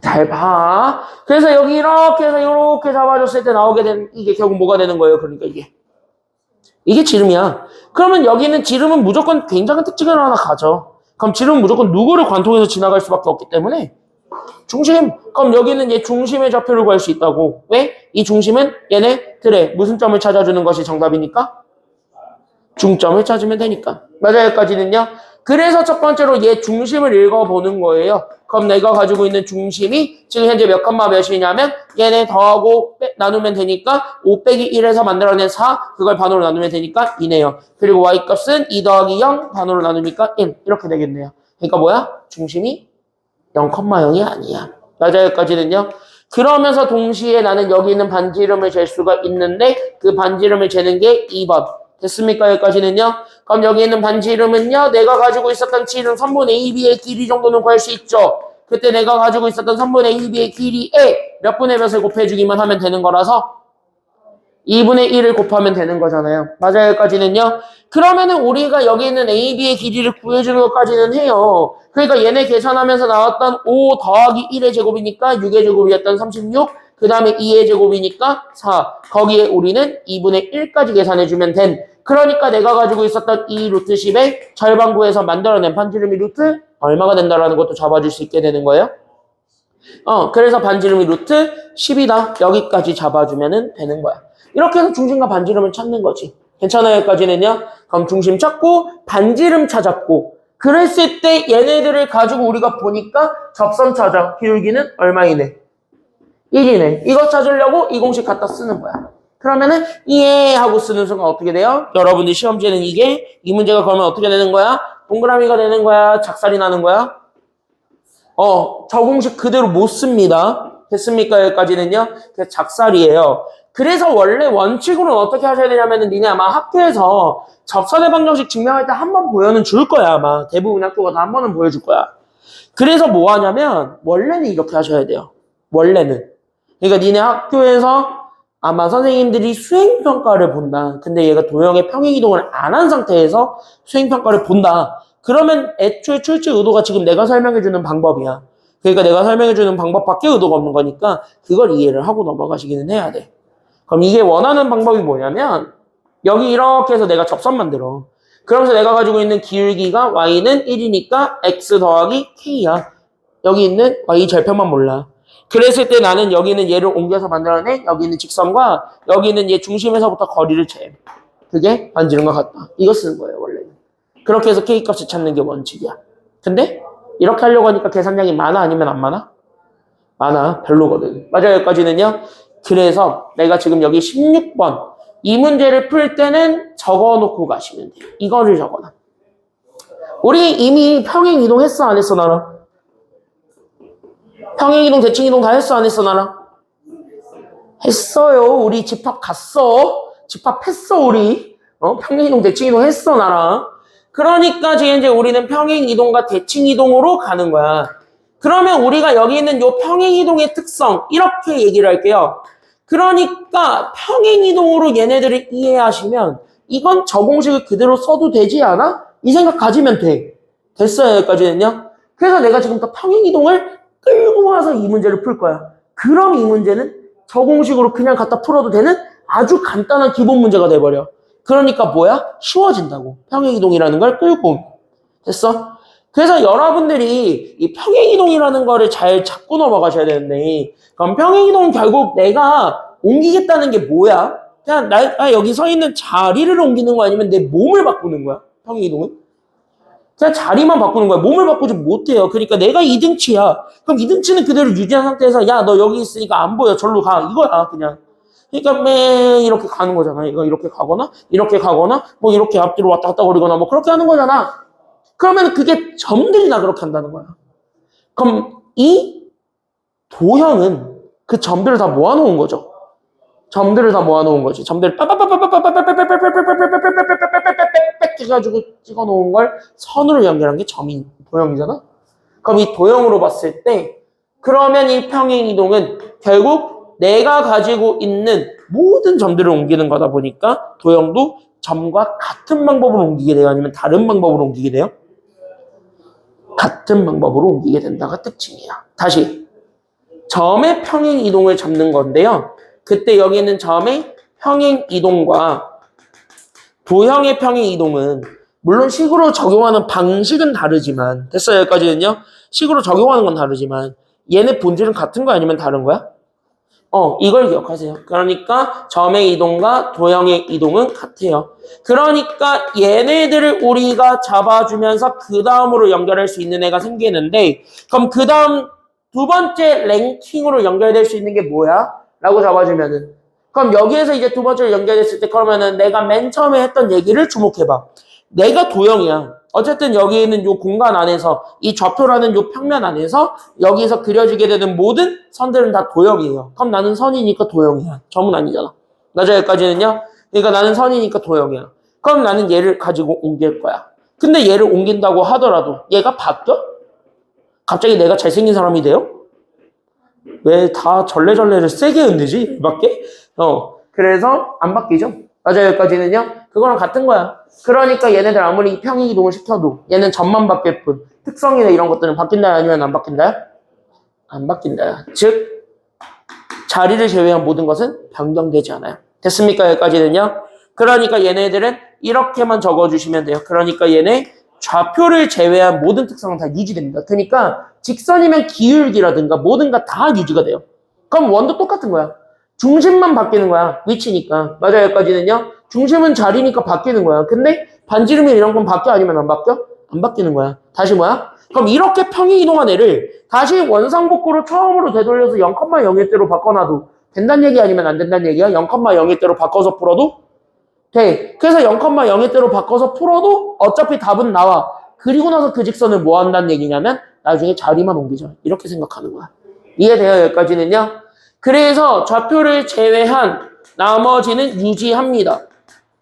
잘 봐. 그래서 여기 이렇게 해서 이렇게 잡아줬을 때 나오게 된 이게 결국 뭐가 되는 거예요? 그러니까 이게 지름이야. 그러면 여기는 지름은 무조건 굉장한 특징을 하나 가져. 그럼 지름은 무조건 누구를 관통해서 지나갈 수밖에 없기 때문에 중심. 그럼 여기는 얘 중심의 좌표를 구할 수 있다고. 왜? 이 중심은 얘네들의 무슨 점을 찾아주는 것이 정답이니까? 중점을 찾으면 되니까. 맞아요. 여기까지는요. 그래서 첫 번째로 얘 중심을 읽어보는 거예요. 그럼 내가 가지고 있는 중심이 지금 현재 몇 컴마 몇이냐면 얘네 더하고 나누면 되니까 5 빼기 1에서 만들어낸 4 그걸 반으로 나누면 되니까 2네요. 그리고 y값은 2 더하기 0 반으로 나누니까 1 이렇게 되겠네요. 그러니까 뭐야? 중심이 0,0이 아니야. 맞아요. 여기까지는요. 그러면서 동시에 나는 여기 있는 반지름을 잴 수가 있는데 그 반지름을 재는 게 2번. 됐습니까? 여기까지는요. 그럼 여기 있는 반지름은요. 내가 가지고 있었던 지름 3분의 2b의 길이 정도는 구할 수 있죠. 그때 내가 가지고 있었던 3분의 2b의 길이에 몇 분의 몇을 곱해주기만 하면 되는 거라서 2분의 1을 곱하면 되는 거잖아요. 맞아요. 여기까지는요. 그러면은 우리가 여기 있는 AB의 길이를 구해주는 것까지는 해요. 그러니까 얘네 계산하면서 나왔던 5 더하기 1의 제곱이니까 6의 제곱이었던 36 그 다음에 2의 제곱이니까 4 거기에 우리는 2분의 1까지 계산해주면 된 그러니까 내가 가지고 있었던 이 루트 10의 절반 구해서 만들어낸 반지름이 루트 얼마가 된다라는 것도 잡아줄 수 있게 되는 거예요. 그래서 반지름이 루트 10이다. 여기까지 잡아주면 되는 거야. 이렇게 해서 중심과 반지름을 찾는 거지. 괜찮아요? 여기까지는요? 그럼 중심 찾고 반지름 찾았고 그랬을 때 얘네들을 가지고 우리가 보니까 접선 찾아. 기울기는 얼마이네? 1이네. 이거 찾으려고 이 공식 갖다 쓰는 거야. 그러면은 예 하고 쓰는 순간 어떻게 돼요? 여러분들 시험지에는 이게 이 문제가 걸면 어떻게 되는 거야? 동그라미가 되는 거야? 작살이 나는 거야? 저 공식 그대로 못 씁니다. 됐습니까? 여기까지는요. 그래서 작살이에요. 그래서 원래 원칙으로는 어떻게 하셔야 되냐면은 니네 아마 학교에서 접선의 방정식 증명할 때 한 번 보여는 줄 거야. 아마 대부분 학교가 다 한 번은 보여줄 거야. 그래서 뭐 하냐면 원래는 이렇게 하셔야 돼요. 원래는. 그러니까 니네 학교에서 아마 선생님들이 수행평가를 본다. 근데 얘가 도형의 평행이동을 안 한 상태에서 수행평가를 본다. 그러면 애초에 출제 의도가 지금 내가 설명해주는 방법이야. 그러니까 내가 설명해주는 방법밖에 의도가 없는 거니까 그걸 이해를 하고 넘어가시기는 해야 돼. 그럼 이게 원하는 방법이 뭐냐면 여기 이렇게 해서 내가 접선 만들어. 그러면서 내가 가지고 있는 기울기가 y는 1이니까 x 더하기 k야. 여기 있는 y 절편만 몰라. 그랬을 때 나는 여기는 얘를 옮겨서 만들어내. 여기 있는 직선과 여기 있는 얘 중심에서부터 거리를 재. 그게 반지름과 같다. 이거 쓰는 거예요 원래는. 그렇게 해서 K값을 찾는 게 원칙이야. 근데 이렇게 하려고 하니까 계산량이 많아 아니면 안 많아? 많아. 별로거든. 맞아요. 여기까지는요. 그래서 내가 지금 여기 16번 이 문제를 풀 때는 적어놓고 가시면 돼요. 이거를 적어놔. 우리 이미 평행이동 했어 안 했어 나랑? 평행이동 대칭이동 다 했어 안 했어 나랑? 했어요. 우리 집합 갔어. 집합했어 우리. 평행이동 대칭이동 했어 나랑. 그러니까 지금 이제 우리는 평행이동과 대칭이동으로 가는 거야. 그러면 우리가 여기 있는 요 평행이동의 특성 이렇게 얘기를 할게요. 그러니까 평행이동으로 얘네들을 이해하시면 이건 저 공식을 그대로 써도 되지 않아? 이 생각 가지면 돼. 됐어요 여기까지는요. 그래서 내가 지금부터 평행이동을 끌고 와서 이 문제를 풀 거야. 그럼 이 문제는 저 공식으로 그냥 갖다 풀어도 되는 아주 간단한 기본 문제가 돼버려. 그러니까 뭐야? 쉬워진다고. 평행이동이라는 걸 끌고. 됐어? 그래서 여러분들이 이 평행이동이라는 거를 잘 잡고 넘어가셔야 되는데 그럼 평행이동은 결국 내가 옮기겠다는 게 뭐야? 그냥 나 여기 서 있는 자리를 옮기는 거 아니면 내 몸을 바꾸는 거야? 평행이동은? 그냥 자리만 바꾸는 거야. 몸을 바꾸지 못해요. 그러니까 내가 2등치야. 그럼 2등치는 그대로 유지한 상태에서 야, 너 여기 있으니까 안 보여. 절로 가. 이거야, 그냥. 그러니까 매 이렇게 가는 거잖아. 이거 이렇게 가거나 뭐 이렇게 앞뒤로 왔다 갔다 거리거나 뭐 그렇게 하는 거잖아. 그러면 그게 점들이 다 그렇게 한다는 거야. 그럼 이 도형은 그 점들을 다 모아놓은 거죠. 점들을 다 모아놓은 거지. 점들을 해가지고 찍어놓은 걸 선으로 연결한 게 점이 도형이잖아. 그럼 이 도형으로 봤을 때 그러면 이 평행이동은 결국 내가 가지고 있는 모든 점들을 옮기는 거다 보니까 도형도 점과 같은 방법으로 옮기게 돼요? 아니면 다른 방법으로 옮기게 돼요? 같은 방법으로 옮기게 된다가 특징이야. 다시 점의 평행이동을 잡는 건데요. 그때 여기 있는 점의 평행이동과 도형의 평행이동은 물론 식으로 적용하는 방식은 다르지만 됐어요 여기까지는요. 식으로 적용하는 건 다르지만 얘네 본질은 같은 거 아니면 다른 거야? 이걸 기억하세요. 그러니까 점의 이동과 도형의 이동은 같아요. 그러니까 얘네들을 우리가 잡아주면서 그 다음으로 연결할 수 있는 애가 생기는데 그럼 그 다음 두 번째 랭킹으로 연결될 수 있는 게 뭐야? 라고 잡아주면은 그럼 여기에서 이제 두 번째로 연결됐을 때 그러면은 내가 맨 처음에 했던 얘기를 주목해봐. 내가 도형이야. 어쨌든 여기 있는 요 공간 안에서 이 좌표라는 요 평면 안에서 여기서 그려지게 되는 모든 선들은 다 도형이에요. 그럼 나는 선이니까 도형이야. 점은 아니잖아. 맞아 여기까지는요. 그러니까 나는 선이니까 도형이야. 그럼 나는 얘를 가지고 옮길 거야. 근데 얘를 옮긴다고 하더라도 얘가 바뀌어? 갑자기 내가 잘생긴 사람이 돼요? 왜 다 절레절레를 세게 흔들지? 밖에? 그래서 안 바뀌죠. 맞아요 여기까지는요. 그거랑 같은 거야. 그러니까 얘네들 아무리 평행이동을 시켜도 얘는 점만 바뀔 뿐 특성이나 이런 것들은 바뀐다 아니면 안 바뀐다? 안 바뀐다. 즉 자리를 제외한 모든 것은 변경되지 않아요. 됐습니까? 여기까지는요. 그러니까 얘네들은 이렇게만 적어주시면 돼요. 그러니까 얘네 좌표를 제외한 모든 특성은 다 유지됩니다. 그러니까 직선이면 기울기라든가 모든 거 다 유지가 돼요. 그럼 원도 똑같은 거야. 중심만 바뀌는 거야. 위치니까. 맞아요 여기까지는요. 중심은 자리니까 바뀌는 거야. 근데 반지름이 이런 건 바뀌어 아니면 안 바뀌어? 안 바뀌는 거야. 다시 뭐야? 그럼 이렇게 평행이동한 애를 다시 원상복구로 처음으로 되돌려서 0,01대로 바꿔놔도 된다는 얘기 아니면 안 된다는 얘기야? 0,01대로 바꿔서 풀어도 돼. 그래서 0,01대로 바꿔서 풀어도 어차피 답은 나와. 그리고 나서 그 직선을 뭐 한다는 얘기냐면 나중에 자리만 옮기자. 이렇게 생각하는 거야. 이해돼요? 여기까지는요? 그래서 좌표를 제외한 나머지는 유지합니다.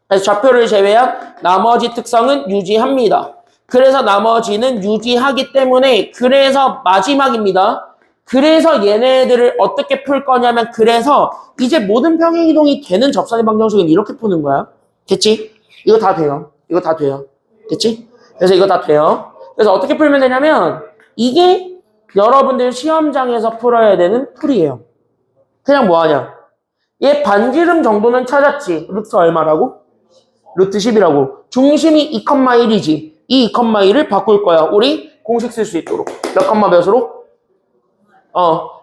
그래서 좌표를 제외한 나머지 특성은 유지합니다. 그래서 나머지는 유지하기 때문에 그래서 마지막입니다. 그래서 얘네들을 어떻게 풀 거냐면 그래서 이제 모든 평행이동이 되는 접선의 방정식은 이렇게 푸는 거야. 됐지? 이거 다 돼요. 이거 다 돼요. 됐지? 그래서 이거 다 돼요. 그래서 어떻게 풀면 되냐면 이게 여러분들 시험장에서 풀어야 되는 풀이에요. 그냥 뭐하냐? 얘 반지름 정도는 찾았지. 루트 얼마라고? 루트 10이라고. 중심이 2,1이지. 이 2,1을 바꿀 거야. 우리 공식 쓸 수 있도록. 몇 컴마 몇으로?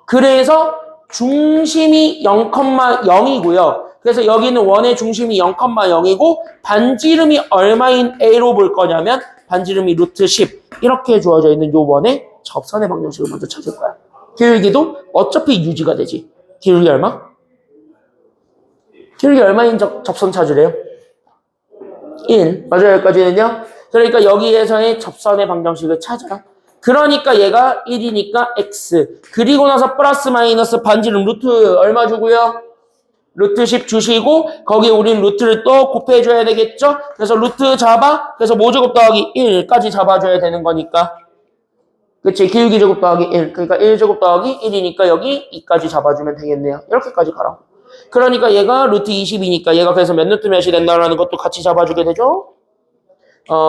그래서 중심이 0,0이고요. 그래서 여기는 원의 중심이 0,0이고 반지름이 얼마인 A로 볼 거냐면 반지름이 루트 10 이렇게 주어져 있는 요 원의 접선의 방정식을 먼저 찾을 거야. 기울기도 어차피 유지가 되지. 기울기 얼마? 기울기 얼마인 접선 찾으래요? 1. 맞아요. 여기까지는요. 그러니까 여기에서의 접선의 방정식을 찾아. 그러니까 얘가 1이니까 x. 그리고 나서 플러스 마이너스 반지름 루트 얼마 주고요? 루트 10 주시고 거기에 우린 루트를 또 곱해줘야 되겠죠? 그래서 루트 잡아. 그래서 모제곱 더하기 1까지 잡아줘야 되는 거니까. 그치? 기울기 제곱 더하기 1. 그러니까 1제곱 더하기 1이니까 여기 2까지 잡아주면 되겠네요. 이렇게까지 가라. 그러니까 얘가 루트 20이니까 얘가 그래서 몇 루트 몇이 된다라는 것도 같이 잡아주게 되죠?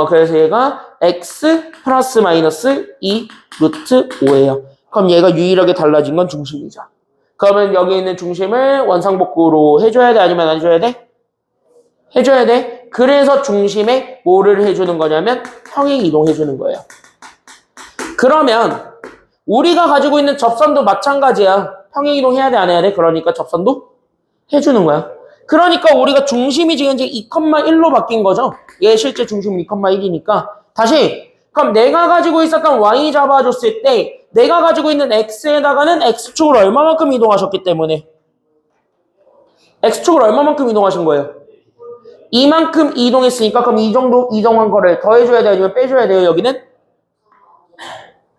그래서 얘가 x 플러스 마이너스 2 루트 5예요. 그럼 얘가 유일하게 달라진 건 중심이죠. 그러면 여기 있는 중심을 원상복구로 해줘야 돼? 아니면 안 해줘야 돼? 해줘야 돼. 그래서 중심에 뭐를 해주는 거냐면 평행이동해주는 거예요. 그러면 우리가 가지고 있는 접선도 마찬가지야. 평행이동해야 돼? 안 해야 돼? 그러니까 접선도 해주는 거야. 그러니까 우리가 중심이 지금 이제 2,1로 바뀐 거죠. 얘 실제 중심은 2,1이니까. 다시 그럼 내가 가지고 있었던 y 잡아줬을 때 내가 가지고 있는 x에다가는 x축을 얼마만큼 이동하셨기 때문에 x축을 얼마만큼 이동하신 거예요? 이만큼 이동했으니까 그럼 이 정도 이동한 거를 더해줘야 돼? 아니면 빼줘야 돼요? 여기는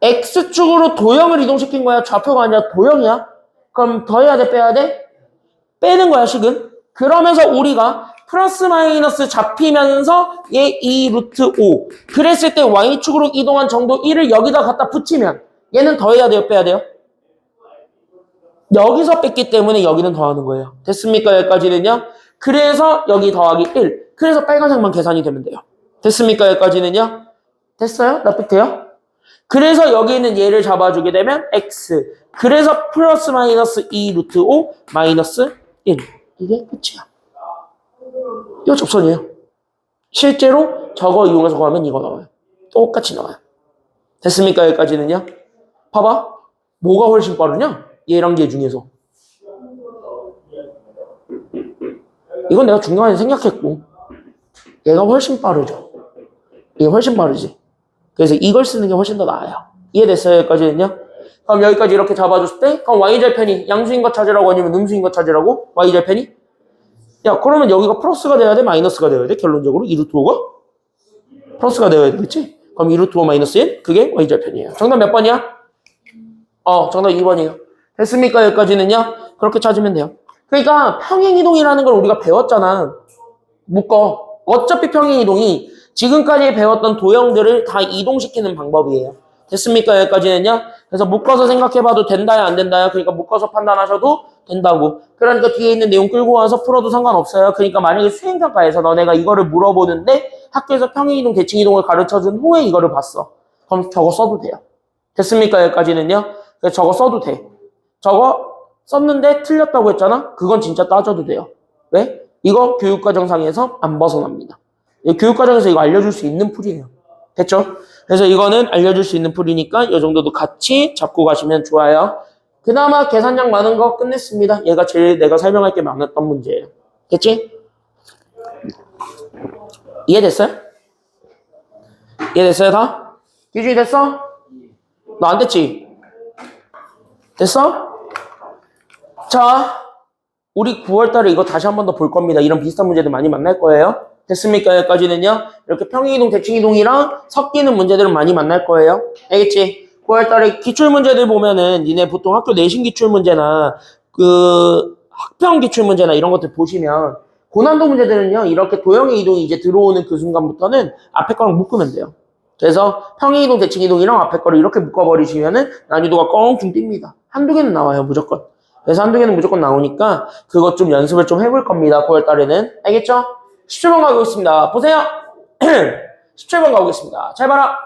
x축으로 도형을 이동시킨 거야? 좌표가 아니라 도형이야? 그럼 더해야 돼? 빼야 돼? 빼는 거야 식은. 그러면서 우리가 플러스 마이너스 잡히면서 얘 2 루트 5 그랬을 때 y축으로 이동한 정도 1을 여기다 갖다 붙이면 얘는 더해야 돼요? 빼야 돼요? 여기서 뺐기 때문에 여기는 더하는 거예요. 됐습니까? 여기까지는요. 그래서 여기 더하기 1 그래서 빨간색만 계산이 되면 돼요. 됐습니까? 여기까지는요. 됐어요? 납득돼요? 그래서 여기 있는 얘를 잡아주게 되면 x 그래서 플러스 마이너스 2 루트 5 마이너스 1 이게 끝이야. 이거 접선이에요. 실제로 저거 이용해서 구하면 이거 나와요. 똑같이 나와요. 됐습니까? 여기까지는요. 봐봐. 뭐가 훨씬 빠르냐? 얘랑 얘 중에서. 이건 내가 중간에 생각했고 얘가 훨씬 빠르죠. 얘가 훨씬 빠르지. 그래서 이걸 쓰는 게 훨씬 더 나아요. 이해됐어요? 여기까지는요. 그럼 여기까지 이렇게 잡아줬을 때 그럼 y절편이 양수인 것 찾으라고 아니면 음수인 것 찾으라고? y절편이? 야 그러면 여기가 플러스가 돼야 돼? 마이너스가 돼야 돼? 결론적으로 2루트 5가? 플러스가 되어야 되겠지? 그럼 2루트 5 마이너스 1? 그게 y절편이에요. 정답 몇 번이야? 정답 2번이에요. 됐습니까? 여기까지는요. 그렇게 찾으면 돼요. 그러니까 평행이동이라는 걸 우리가 배웠잖아. 묶어. 어차피 평행이동이 지금까지 배웠던 도형들을 다 이동시키는 방법이에요. 됐습니까? 여기까지는요. 그래서 묶어서 생각해봐도 된다야 안 된다야. 그러니까 묶어서 판단하셔도 된다고. 그러니까 뒤에 있는 내용 끌고 와서 풀어도 상관없어요. 그러니까 만약에 수행평가에서 너네가 이거를 물어보는데 학교에서 평행이동, 대칭이동을 가르쳐준 후에 이거를 봤어. 그럼 저거 써도 돼요. 됐습니까? 여기까지는요. 그래서 저거 써도 돼. 저거 썼는데 틀렸다고 했잖아? 그건 진짜 따져도 돼요. 왜? 이거 교육과정상에서 안 벗어납니다. 교육과정에서 이거 알려줄 수 있는 풀이에요. 됐죠? 그래서 이거는 알려줄 수 있는 풀이니까 이 정도도 같이 잡고 가시면 좋아요. 그나마 계산량 많은 거 끝냈습니다. 얘가 제일 내가 설명할 게 많았던 문제예요. 됐지? 이해됐어요? 이해됐어요 다? 기준이 됐어? 너 안 됐지? 됐어? 자, 우리 9월 달에 이거 다시 한 번 더 볼 겁니다. 이런 비슷한 문제들 많이 만날 거예요. 됐습니까? 여기까지는요. 이렇게 평행이동, 대칭이동이랑 섞이는 문제들은 많이 만날 거예요. 알겠지? 9월 달에 기출문제들 보면은 니네 보통 학교 내신 기출문제나 그 학평 기출문제나 이런 것들 보시면 고난도 문제들은요. 이렇게 도형의 이동이 이제 들어오는 그 순간부터는 앞에 거랑 묶으면 돼요. 그래서 평행이동, 대칭이동이랑 앞에 거를 이렇게 묶어버리시면은 난이도가 껑충 뜁니다. 한두 개는 나와요, 무조건. 그래서 한두 개는 무조건 나오니까 그것 좀 연습을 좀 해볼 겁니다. 9월 달에는. 알겠죠? 17번 가고 있습니다. 보세요. 17번 가보겠습니다. 잘 봐라.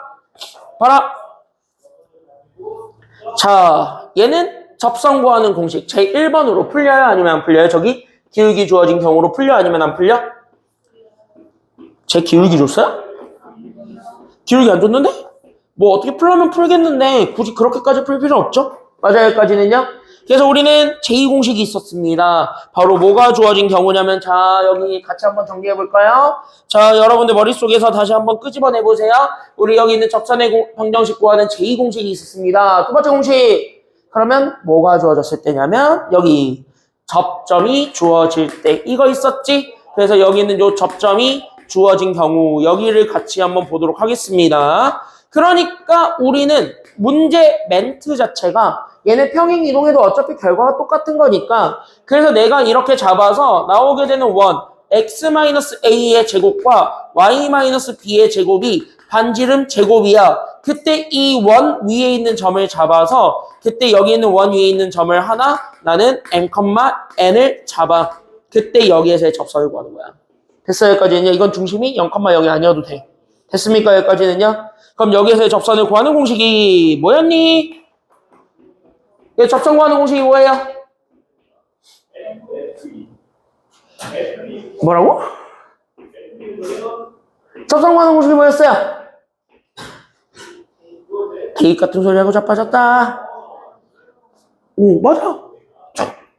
봐라. 자, 얘는 접선 구하는 공식. 제 1번으로 풀려요? 아니면 안 풀려요? 저기 기울기 주어진 경우로 풀려? 아니면 안 풀려? 제 기울기 줬어요? 기울기 안 줬는데? 뭐 어떻게 풀려면 풀겠는데 굳이 그렇게까지 풀 필요 없죠? 맞아요, 여기까지는요? 그래서 우리는 제2공식이 있었습니다. 바로 뭐가 주어진 경우냐면 자, 여기 같이 한번 정리해 볼까요? 자, 여러분들 머릿속에서 다시 한번 끄집어내 보세요. 우리 여기 있는 접선의 방정식 구하는 제2공식이 있었습니다. 두 번째 공식. 그러면 뭐가 주어졌을 때냐면 여기 접점이 주어질 때 이거 있었지? 그래서 여기 있는 요 접점이 주어진 경우 여기를 같이 한번 보도록 하겠습니다. 그러니까 우리는 문제 멘트 자체가 얘네 평행 이동해도 어차피 결과가 똑같은 거니까 그래서 내가 이렇게 잡아서 나오게 되는 원 x-a의 제곱과 y-b의 제곱이 반지름 제곱이야. 그때 이 원 위에 있는 점을 잡아서 그때 여기 있는 원 위에 있는 점을 하나 나는 n,n을 잡아. 그때 여기에서의 접선을 구하는 거야. 됐어요? 여기까지는요. 이건 중심이 0,0이 아니어도 돼. 됐습니까? 여기까지는요. 그럼 여기에서의 접선을 구하는 공식이 뭐였니? 접선 구하는 공식이 뭐예요? 뭐라고? 접선 구하는 공식이 뭐였어요? 대입 같은 소리 하고 자빠졌다. 오, 맞아.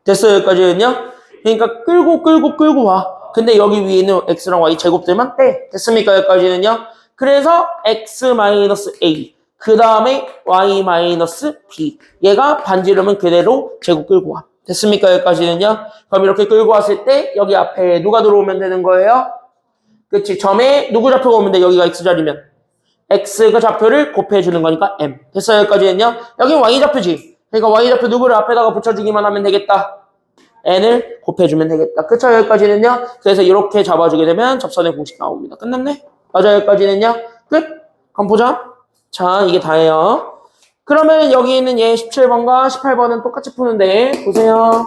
됐어요, 여기까지는요. 그러니까 끌고 와. 근데 여기 위에 있는 x랑 y 제곱들만 떼. 됐습니까? 여기까지는요. 그래서 x-a 그 다음에 y-b 얘가 반지름은 그대로 제곱 끌고 와. 됐습니까? 여기까지는요. 그럼 이렇게 끌고 왔을 때 여기 앞에 누가 들어오면 되는 거예요? 그치? 점에 누구 좌표가 오면 돼? 여기가 x자리면 x가 좌표를 곱해주는 거니까 m. 됐어요? 여기까지는요. 여기 y좌표지. 그러니까 y좌표 누구를 앞에다가 붙여주기만 하면 되겠다. n을 곱해주면 되겠다. 그쵸? 여기까지는요. 그래서 이렇게 잡아주게 되면 접선의 공식 나옵니다. 끝났네? 맞아요? 여기까지는요. 끝? 그럼 보자. 자, 이게 다예요. 그러면 여기 있는 얘 17번과 18번은 똑같이 푸는데 보세요.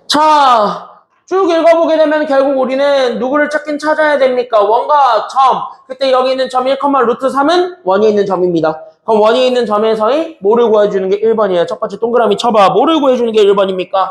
자, 쭉 읽어보게 되면 결국 우리는 누구를 찾긴 찾아야 됩니까? 원과 점. 그때 여기 있는 점 1,√3은 원이 있는 점입니다. 그럼 원이 있는 점에서의 뭐를 구해주는 게 1번이에요? 첫 번째 동그라미 쳐봐. 뭐를 구해주는 게 1번입니까?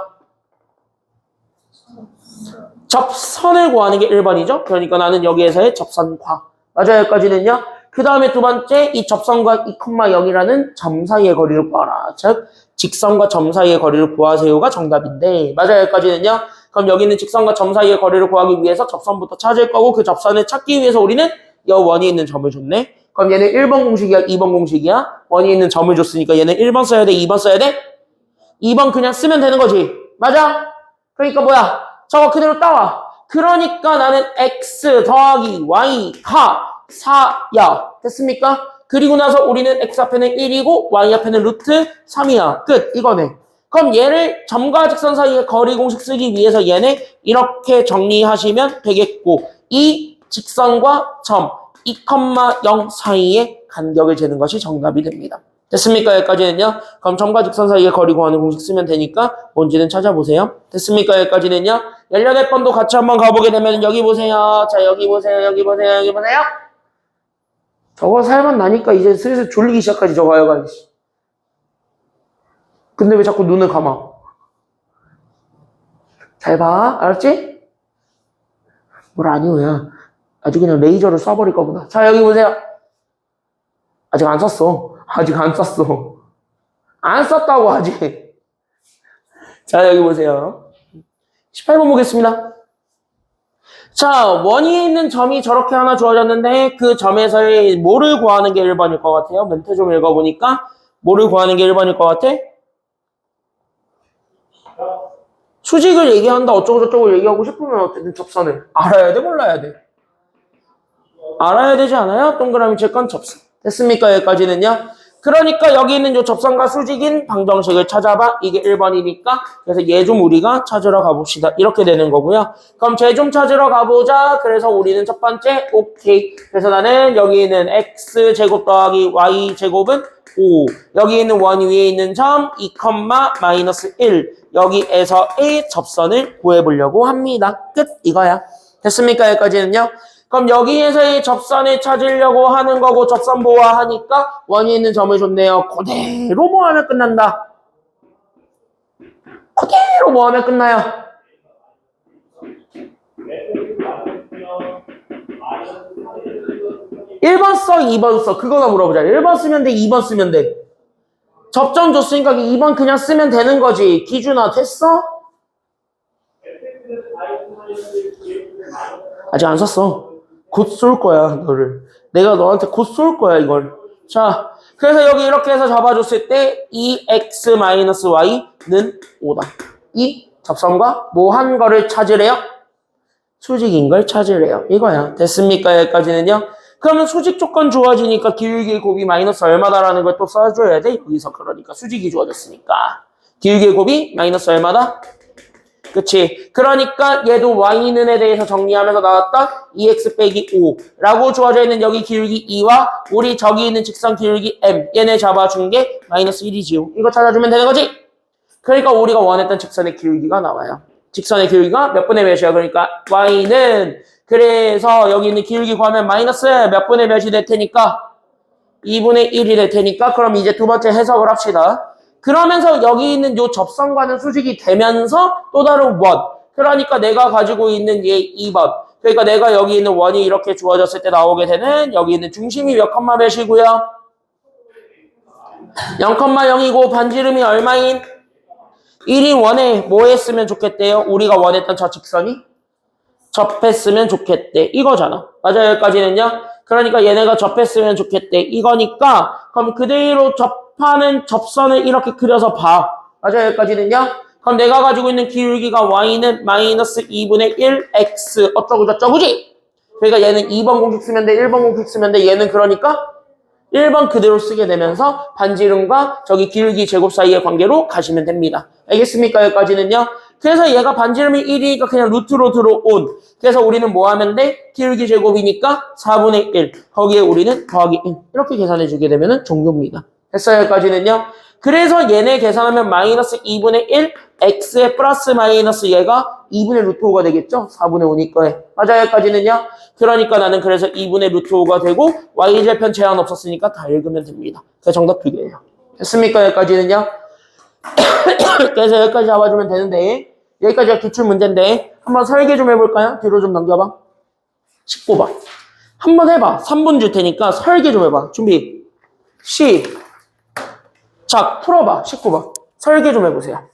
접선을 구하는 게 1번이죠. 그러니까 나는 여기에서의 접선과. 맞아요, 여기까지는요. 그 다음에 두 번째, 이 접선과 2,0이라는 점 사이의 거리를 구하라. 즉, 직선과 점 사이의 거리를 구하세요가 정답인데, 맞아요, 여기까지는요. 그럼 여기 있는 직선과 점 사이의 거리를 구하기 위해서 접선부터 찾을 거고, 그 접선을 찾기 위해서 우리는 이 원이 있는 점을 줬네. 그럼 얘는 1번 공식이야, 2번 공식이야? 원이 있는 점을 줬으니까 얘는 1번 써야 돼, 2번 써야 돼? 2번 그냥 쓰면 되는 거지. 맞아? 그러니까 뭐야? 저거 그대로 따와. 그러니까 나는 x 더하기 y가 4야. 됐습니까? 그리고 나서 우리는 x 앞에는 1이고 y 앞에는 루트 3이야. 끝. 이거네. 그럼 얘를 점과 직선 사이의 거리 공식 쓰기 위해서 얘네 이렇게 정리하시면 되겠고 이 직선과 점 2,0 사이의 간격을 재는 것이 정답이 됩니다. 됐습니까? 여기까지는요. 그럼 점과 직선 사이의 거리 구하는 공식 쓰면 되니까 뭔지는 찾아보세요. 됐습니까? 여기까지는요. 18번도 같이 한번 가보게 되면 여기 보세요. 자, 여기 보세요. 여기 보세요. 여기 보세요. 저거 살만 나니까 이제 슬슬 졸리기 시작하지, 저거 하여간. 근데 왜 자꾸 눈을 감아? 잘 봐. 알았지? 뭘 아니오야. 아주 그냥 레이저를 쏴버릴 거구나. 자, 여기 보세요. 아직 안 썼어. 아직 안 썼어. 안 썼다고, 아직. 자, 여기 보세요. 18번 보겠습니다. 자, 원위에 있는 점이 저렇게 하나 주어졌는데 그 점에서의 뭐를 구하는 게 1번일 것 같아요. 멘트 좀 읽어보니까 뭐를 구하는 게 1번일 것 같아? 수직을 얘기한다 어쩌고저쩌고 얘기하고 싶으면 어쨌든 접선을 알아야 돼 몰라야 돼? 알아야 되지 않아요? 동그라미 칠 건 접선. 됐습니까? 여기까지는요? 그러니까 여기 있는 요 접선과 수직인 방정식을 찾아봐. 이게 1번이니까. 그래서 얘 좀 우리가 찾으러 가봅시다. 이렇게 되는 거고요. 그럼 쟤 좀 찾으러 가보자. 그래서 우리는 첫 번째 오케이. 그래서 나는 여기 있는 x제곱 더하기 y제곱은 5. 여기 있는 원 위에 있는 점 2, 마이너스 1. 여기에서 A 접선을 구해보려고 합니다. 끝. 이거야. 됐습니까? 여기까지는요? 그럼 여기에서의 접선을 찾으려고 하는 거고 접선 보호하니까 원이 있는 점을 줬네요. 그대로 뭐하면 끝난다. 그대로 뭐하면 끝나요. 1번 써, 2번 써. 그거나 물어보자. 1번 쓰면 돼, 2번 쓰면 돼. 접점 줬으니까 2번 그냥 쓰면 되는 거지. 기준아, 됐어? 아직 안 썼어. 곧 쏠 거야, 너를. 내가 너한테 곧 쏠 거야, 이걸. 자, 그래서 여기 이렇게 해서 잡아줬을 때 2x-y는 5다. 이 접선과 뭐 한 거를 찾으래요? 수직인 걸 찾으래요. 이거야. 됐습니까? 여기까지는요. 그러면 수직 조건 주어지니까 기울기의 곱이 마이너스 얼마다라는 걸 또 써줘야 돼. 여기서 그러니까 수직이 주어졌으니까. 기울기의 곱이 마이너스 얼마다? 그치. 그러니까 얘도 y는에 대해서 정리하면서 나왔다. 2x 빼기 5라고 주어져 있는 여기 기울기 2와 우리 저기 있는 직선 기울기 m 얘네 잡아준 게 마이너스 1이지요. 이거 찾아주면 되는 거지. 그러니까 우리가 원했던 직선의 기울기가 나와요. 직선의 기울기가 몇 분의 몇이야. 그러니까 y는 그래서 여기 있는 기울기 구하면 마이너스 몇 분의 몇이 될 테니까 2분의 1이 될 테니까 그럼 이제 두 번째 해석을 합시다. 그러면서 여기 있는 요 접선과는 수직이 되면서 또 다른 원. 그러니까 내가 가지고 있는 얘 2번. 그러니까 내가 여기 있는 원이 이렇게 주어졌을 때 나오게 되는 여기 있는 중심이 몇 컴마 몇이고요? 0,0이고 반지름이 얼마인? 1인 원에 뭐 했으면 좋겠대요? 우리가 원했던 저 직선이? 접했으면 좋겠대. 이거잖아. 맞아요. 여기까지는요. 그러니까 얘네가 접했으면 좋겠대. 이거니까 그럼 그대로 접하는 접선을 이렇게 그려서 봐. 맞아요. 여기까지는요. 그럼 내가 가지고 있는 기울기가 y는 마이너스 2분의 1 x 어쩌고 저쩌고지? 그러니까 얘는 2번 공식 쓰면 돼. 1번 공식 쓰면 돼. 얘는 그러니까 1번 그대로 쓰게 되면서 반지름과 저기 기울기 제곱 사이의 관계로 가시면 됩니다. 알겠습니까? 여기까지는요. 그래서 얘가 반지름이 1이니까 그냥 루트로 들어온. 그래서 우리는 뭐 하면 돼? 기울기 제곱이니까 4분의 1. 거기에 우리는 더하기 1. 이렇게 계산해 주게 되면 종료입니다. 됐어요? 여기까지는요. 그래서 얘네 계산하면 마이너스 2분의 1, x의 플러스 마이너스 얘가 2분의 루트 5가 되겠죠? 4분의 5니까. 맞아요? 여기까지는요. 그러니까 나는 그래서 2분의 루트 5가 되고 y절편 제한 없었으니까 다 읽으면 됩니다. 그래서 정답 2개예요. 됐습니까? 여기까지는요. 그래서 여기까지 잡아주면 되는데 여기까지가 기출문제인데 한번 설계 좀 해볼까요? 뒤로 좀 넘겨봐. 19번. 한번 해봐. 3분 줄 테니까 설계 좀 해봐. 준비. 시작. 풀어봐. 19번. 설계 좀 해보세요.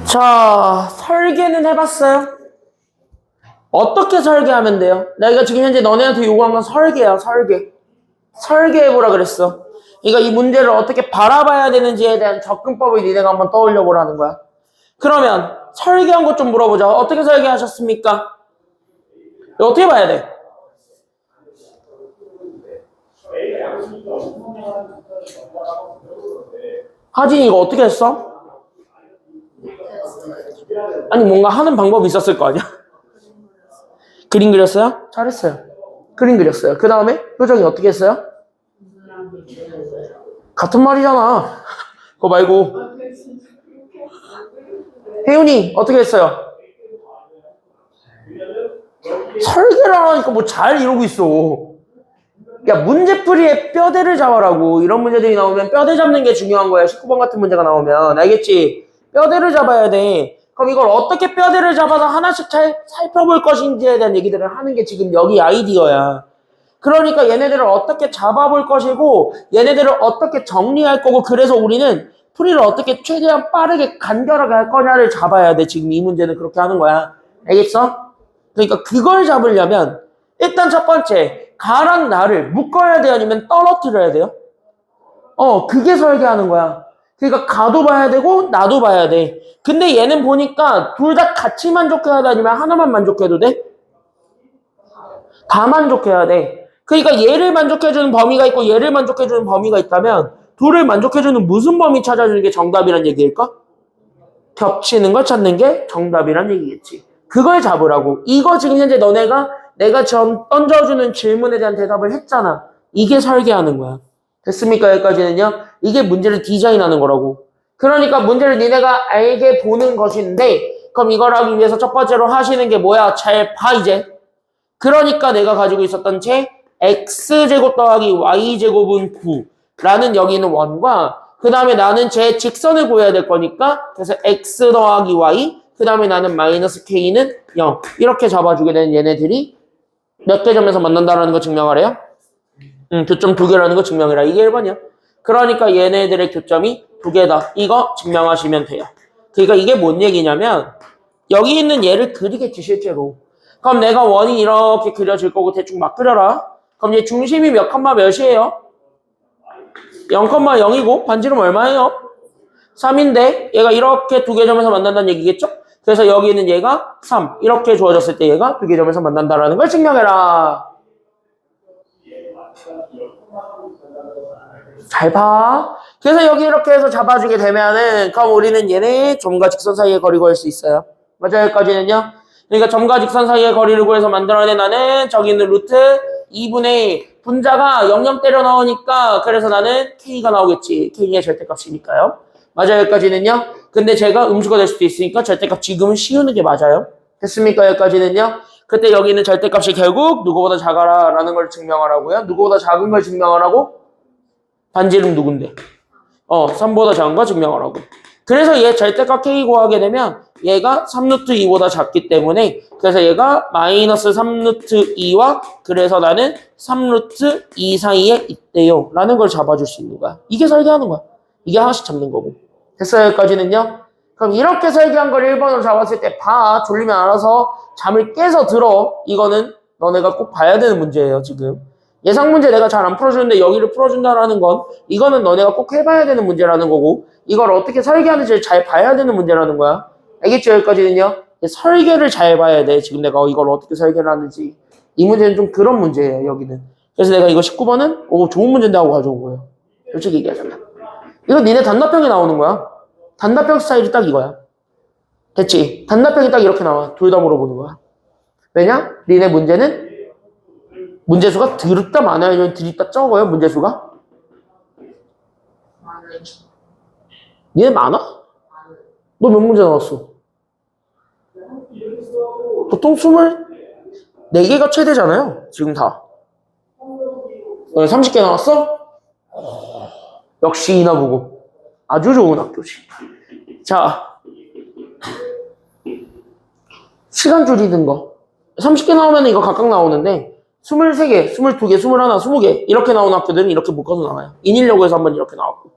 자, 설계는 해봤어요? 어떻게 설계하면 돼요? 내가 지금 현재 너네한테 요구한 건 설계야, 설계. 설계해보라 그랬어. 그러니까 이 문제를 어떻게 바라봐야 되는지에 대한 접근법을 니네가 한번 떠올려 보라는 거야. 그러면 설계한 것 좀 물어보자. 어떻게 설계하셨습니까? 이거 어떻게 봐야 돼? 하진이 이거 어떻게 했어? 아니 뭔가 하는 방법이 있었을 거 아니야? 그림 그렸어요? 잘했어요. 그림 그렸어요. 그 다음에 표정이 어떻게 했어요? 같은 말이잖아. 그거 말고 혜윤이 어떻게 했어요? 설계를 하니까 뭐 잘 이러고 있어. 야, 문제풀이에 뼈대를 잡아라고. 이런 문제들이 나오면 뼈대 잡는 게 중요한 거야. 19번 같은 문제가 나오면. 알겠지? 뼈대를 잡아야 돼. 그럼 이걸 어떻게 뼈대를 잡아서 하나씩 잘 살펴볼 것인지에 대한 얘기들을 하는 게 지금 여기 아이디어야. 그러니까 얘네들을 어떻게 잡아볼 것이고 얘네들을 어떻게 정리할 거고 그래서 우리는 풀이를 어떻게 최대한 빠르게 간결하게 할 거냐를 잡아야 돼. 지금 이 문제는 그렇게 하는 거야. 알겠어? 그러니까 그걸 잡으려면 일단 첫 번째 가랑 나를 묶어야 돼요? 아니면 떨어뜨려야 돼요? 그게 설계하는 거야. 그러니까 가도 봐야 되고 나도 봐야 돼. 근데 얘는 보니까 둘 다 같이 만족해야 돼? 아니면 하나만 만족해도 돼? 다 만족해야 돼. 그러니까 얘를 만족해주는 범위가 있고 얘를 만족해주는 범위가 있다면 둘을 만족해주는 무슨 범위 찾아주는 게 정답이란 얘기일까? 겹치는 걸 찾는 게 정답이란 얘기겠지. 그걸 잡으라고. 이거 지금 현재 너네가 내가 던져주는 질문에 대한 대답을 했잖아. 이게 설계하는 거야. 됐습니까? 여기까지는요. 이게 문제를 디자인하는 거라고. 그러니까 문제를 니네가 알게 보는 것인데 그럼 이걸 하기 위해서 첫 번째로 하시는 게 뭐야? 잘 봐 이제. 그러니까 내가 가지고 있었던 제 x제곱 더하기 y제곱은 9라는 여기 있는 원과 그 다음에 나는 제 직선을 구해야 될 거니까 그래서 x 더하기 y 그 다음에 나는 마이너스 k는 0 이렇게 잡아주게 되는 얘네들이 몇 개 점에서 만난다라는 거 증명하래요? 교점 2개라는 거 증명해라. 이게 1번이야. 그러니까 얘네들의 교점이 2개다. 이거 증명하시면 돼요. 그러니까 이게 뭔 얘기냐면 여기 있는 얘를 그리겠지 실제로. 그럼 내가 원이 이렇게 그려질 거고 대충 막 그려라. 그럼 얘 중심이 몇 컴마 몇이에요? 0,0이고 반지름 얼마예요? 3인데 얘가 이렇게 2개 점에서 만난다는 얘기겠죠? 그래서 여기 있는 얘가 3 이렇게 주어졌을 때 얘가 2개 점에서 만난다라는 걸 증명해라. 잘 봐. 그래서 여기 이렇게 해서 잡아주게 되면은 그럼 우리는 얘네 점과 직선 사이의 거리 구할 수 있어요. 맞아요? 여기까지는요? 그러니까 점과 직선 사이의 거리를 구해서 만들어낸 나는 저기 있는 루트 2분의 분자가 00 때려 넣으니까 그래서 나는 K가 나오겠지. K의 절대값이니까요. 맞아요? 여기까지는요? 근데 제가 음수가 될 수도 있으니까 절대값 지금은 씌우는 게 맞아요. 됐습니까? 여기까지는요? 그때 여기 있는 절대값이 결국 누구보다 작아라 라는 걸 증명하라고요. 누구보다 작은 걸 증명하라고? 반지름 누군데? 3보다 작은 거 증명하라고. 그래서 얘 절대값 K 구하게 되면 얘가 3루트 2보다 작기 때문에 그래서 얘가 마이너스 3루트 2와 그래서 나는 3루트 2 사이에 있대요 라는 걸 잡아줄 수 있는 거야. 이게 설계하는 거야. 이게 하나씩 잡는 거고. 됐어요? 여기까지는요? 그럼 이렇게 설계한 걸 1번으로 잡았을 때 봐. 졸리면 알아서 잠을 깨서 들어. 이거는 너네가 꼭 봐야 되는 문제예요 지금. 예상 문제 내가 잘 안 풀어주는데 여기를 풀어준다라는 건 이거는 너네가 꼭 해봐야 되는 문제라는 거고 이걸 어떻게 설계하는지를 잘 봐야 되는 문제라는 거야. 알겠죠? 여기까지는요? 설계를 잘 봐야 돼. 지금 내가 이걸 어떻게 설계를 하는지. 이 문제는 좀 그런 문제예요. 여기는. 그래서 내가 이거 19번은 좋은 문제인데 하고 가져온 거예요. 솔직히 얘기하자면. 이거 니네 단답형이 나오는 거야. 단답형 스타일이 딱 이거야. 됐지? 단답형이 딱 이렇게 나와. 둘 다 물어보는 거야. 왜냐? 니네 문제는 문제수가 드럽다 많아요? 아니면 드립다 적어요? 문제수가? 얘 많아? 너 몇 문제 나왔어? 보통 24개가 최대잖아요. 지금 다. 30개 나왔어? 역시 이나보고. 아주 좋은 학교지. 자, 시간 줄이는 거. 30개 나오면 이거 각각 나오는데 23개, 22개, 21, 20개 이렇게 나오는 학교들은 이렇게 묶어서 나와요. 인일려고 해서 한번 이렇게 나왔고.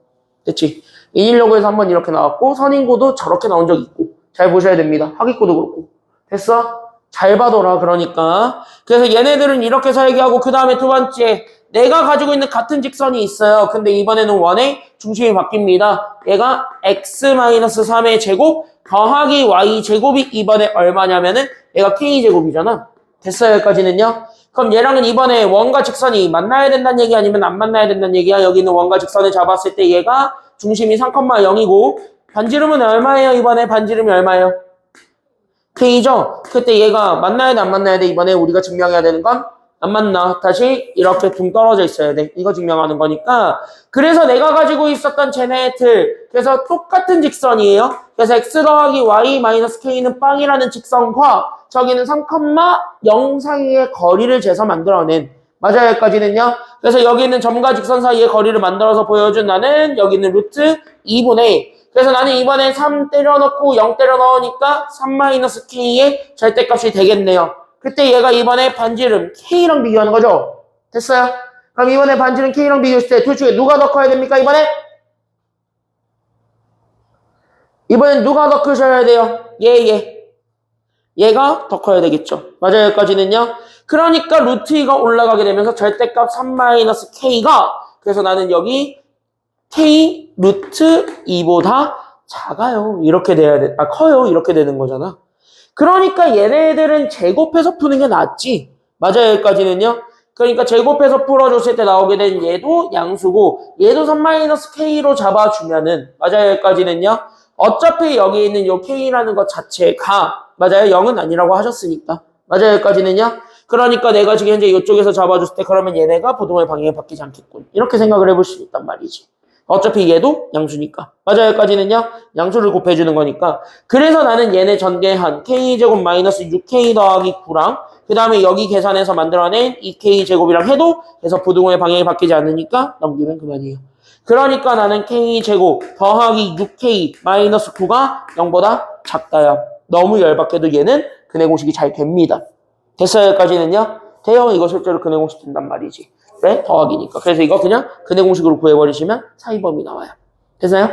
됐지? 인일로그에서 한번 이렇게 나왔고 선인고도 저렇게 나온 적이 있고 잘 보셔야 됩니다. 하기고도 그렇고. 됐어? 잘 봐둬라. 그러니까 그래서 얘네들은 이렇게 설계하고 그 다음에 두 번째 내가 가지고 있는 같은 직선이 있어요. 근데 이번에는 원의 중심이 바뀝니다. 얘가 x-3의 제곱 더하기 y 제곱이 이번에 얼마냐면은 얘가 k 제곱이잖아. 됐어요? 여기까지는요. 그럼 얘랑은 이번에 원과 직선이 만나야 된다는 얘기 아니면 안 만나야 된다는 얘기야? 여기 있는 원과 직선을 잡았을 때 얘가 중심이 3,0이고 반지름은 얼마예요? 이번에 반지름이 얼마예요? k죠? 그때 얘가 만나야 돼 안 만나야 돼? 이번에 우리가 증명해야 되는 건 안 만나. 다시 이렇게 둥 떨어져 있어야 돼. 이거 증명하는 거니까. 그래서 내가 가지고 있었던 쟤네 틀. 그래서 똑같은 직선이에요. 그래서 x 더하기 y 마이너스 k는 빵이라는 직선과 저기는 3,0 사이의 거리를 재서 만들어낸. 맞아요, 여기까지는요. 그래서 여기 있는 점과 직선 사이의 거리를 만들어서 보여준 나는 여기 있는 루트 2분의. 그래서 나는 이번에 3 때려 넣고 0 때려 넣으니까 3-k의 절대값이 되겠네요. 그때 얘가 이번에 반지름 K랑 비교하는 거죠? 됐어요? 그럼 이번에 반지름 K랑 비교했을 때 둘 중에 누가 더 커야 됩니까? 이번엔 누가 더 크셔야 돼요? 얘가 더 커야 되겠죠. 맞아요, 여기까지는요. 그러니까 루트 2가 올라가게 되면서 절대값 3-K가 그래서 나는 여기 K 루트 2보다 작아요. 이렇게 돼야 돼. 커요. 이렇게 되는 거잖아. 그러니까 얘네들은 제곱해서 푸는 게 낫지. 맞아요, 여기까지는요. 그러니까 제곱해서 풀어줬을 때 나오게 된 얘도 양수고 얘도 3-K로 잡아주면은 맞아요, 여기까지는요. 어차피 여기 있는 요 K라는 것 자체가 맞아요, 0은 아니라고 하셨으니까. 맞아요, 여기까지는요. 그러니까 내가 지금 현재 이쪽에서 잡아줬을 때 그러면 얘네가 부동의 방향이 바뀌지 않겠군. 이렇게 생각을 해볼 수 있단 말이지. 어차피 얘도 양수니까. 맞아요, 여기까지는요. 양수를 곱해주는 거니까. 그래서 나는 얘네 전개한 K제곱 마이너스 6K 더하기 9랑 그 다음에 여기 계산해서 만들어낸 2K제곱이랑 해도 그래서 부등호의 방향이 바뀌지 않으니까 넘기면 그만이에요. 그러니까 나는 K제곱 더하기 6K 마이너스 9가 0보다 작다야. 너무 열받게도 얘는 근해 공식이 잘 됩니다. 됐어요, 여기까지는요. 대형 이거 실제로 근해 공식 된단 말이지. 왜? 더하기니까. 그래서 이거 그냥 근해 공식으로 구해버리시면 사이범위 나와요. 됐어요?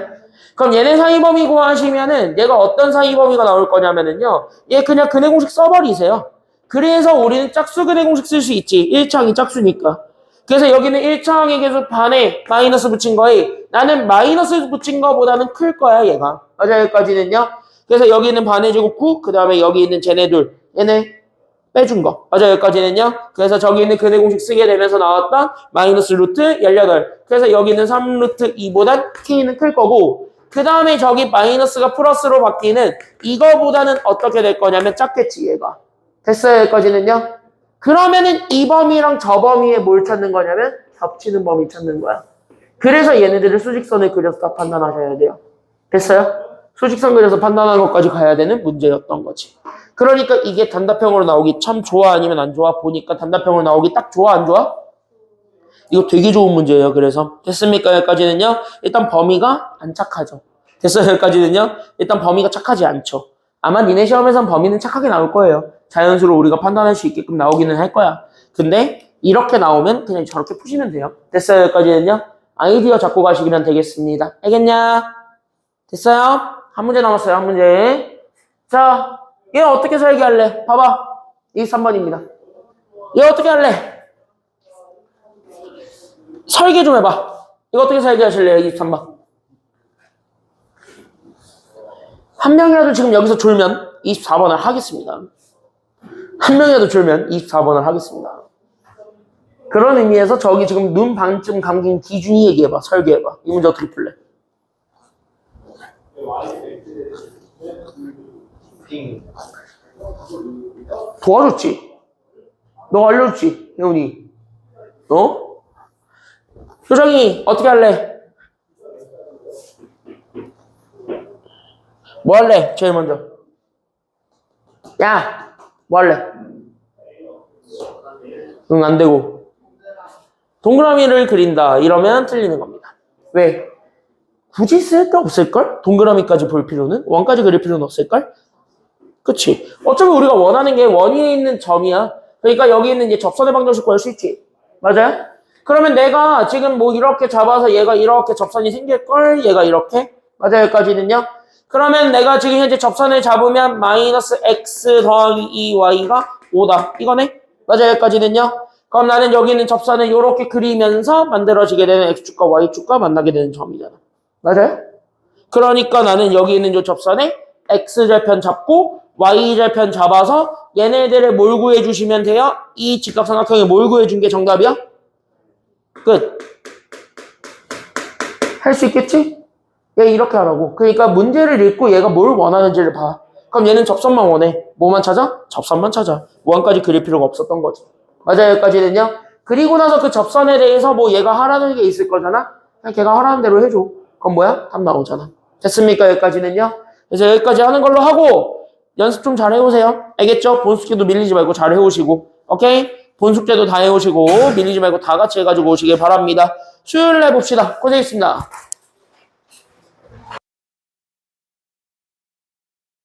그럼 얘네 사이범위 구하시면은 얘가 어떤 사이범위가 나올 거냐면은요. 얘 그냥 근해 공식 써버리세요. 그래서 우리는 짝수 근해 공식 쓸 수 있지. 1차항이 짝수니까. 그래서 여기는 1차항의 계수 반에 마이너스 붙인 거에 나는 마이너스 붙인 거보다는 클 거야, 얘가. 맞아요, 여기까지는요. 그래서 여기 있는 반의 제곱 9, 그 다음에 여기 있는 쟤네 둘, 얘네 빼준 거. 맞아요, 여기까지는요. 그래서 저기 있는 근해 공식 쓰게 되면서 나왔던 마이너스 루트 18. 그래서 여기 있는 3 루트 2보단 K는 클 거고, 그 다음에 저기 마이너스가 플러스로 바뀌는 이거보다는 어떻게 될 거냐면 작겠지, 얘가. 됐어요, 여기까지는요. 그러면은 이 범위랑 저 범위에 뭘 찾는 거냐면 겹치는 범위 찾는 거야. 그래서 얘네들을 수직선을 그려서 다 판단하셔야 돼요. 됐어요? 수직선 그려서 판단하는 것까지 가야 되는 문제였던 거지. 그러니까 이게 단답형으로 나오기 참 좋아 아니면 안 좋아? 보니까 단답형으로 나오기 딱 좋아 안 좋아? 이거 되게 좋은 문제예요. 그래서 됐습니까? 여기까지는요. 일단 범위가 안 착하죠. 됐어요? 여기까지는요. 일단 범위가 착하지 않죠. 아마 니네 시험에선 범위는 착하게 나올 거예요. 자연수로 우리가 판단할 수 있게끔 나오기는 할 거야. 근데 이렇게 나오면 그냥 저렇게 푸시면 돼요. 됐어요? 여기까지는요. 아이디어 잡고 가시면 되겠습니다. 알겠냐? 됐어요? 한 문제 남았어요. 한 문제. 자, 얘 어떻게 설계할래? 봐봐. 23번입니다. 얘 어떻게 할래? 설계 좀 해봐. 이거 어떻게 설계하실래요? 23번. 한 명이라도 지금 여기서 졸면 24번을 하겠습니다. 한 명이라도 졸면 24번을 하겠습니다. 그런 의미에서 저기 지금 눈 반쯤 감긴 기준이 얘기해봐. 설계해봐. 이 문제 어떻게 풀래? 도와줬지? 너 알려줬지? 혜훈이. 어? 효정이 어떻게 할래? 뭐 할래? 제일 먼저. 야, 뭐 할래? 응, 안 되고. 동그라미를 그린다. 이러면 틀리는 겁니다. 왜? 굳이 쓸데없을걸? 동그라미까지 볼 필요는? 원까지 그릴 필요는 없을걸? 그치? 어차피 우리가 원하는 게 원 위에 있는 점이야. 그러니까 여기 있는 이제 접선의 방정식 구할 수 있지. 맞아요? 그러면 내가 지금 뭐 이렇게 잡아서 얘가 이렇게 접선이 생길걸? 얘가 이렇게? 맞아요, 여기까지는요? 그러면 내가 지금 현재 접선을 잡으면 마이너스 x 더하기 2y가 5다. 이거네? 맞아요, 여기까지는요? 그럼 나는 여기 있는 접선을 이렇게 그리면서 만들어지게 되는 x축과 y축과 만나게 되는 점이잖아. 맞아요? 그러니까 나는 여기 있는 이 접선에 x절편 잡고 y절편 잡아서 얘네들을 뭘 구해주시면 돼요? 이 직각삼각형에 뭘 구해준 게 정답이야? 끝. 할 수 있겠지? 얘 이렇게 하라고. 그러니까 문제를 읽고 얘가 뭘 원하는지를 봐. 그럼 얘는 접선만 원해. 뭐만 찾아? 접선만 찾아. 무한까지 그릴 필요가 없었던 거지. 맞아요, 여기까지는요? 그리고 나서 그 접선에 대해서 뭐 얘가 하라는 게 있을 거잖아? 그냥 걔가 하라는 대로 해줘. 그럼 뭐야? 답 나오잖아. 됐습니까, 여기까지는요? 그래서 여기까지 하는 걸로 하고 연습 좀 잘 해오세요. 알겠죠? 본숙제도 밀리지 말고 잘 해오시고. 오케이? 본숙제도 다 해오시고 밀리지 말고 다 같이 해가지고 오시길 바랍니다. 수요일날 봅시다. 고생했습니다.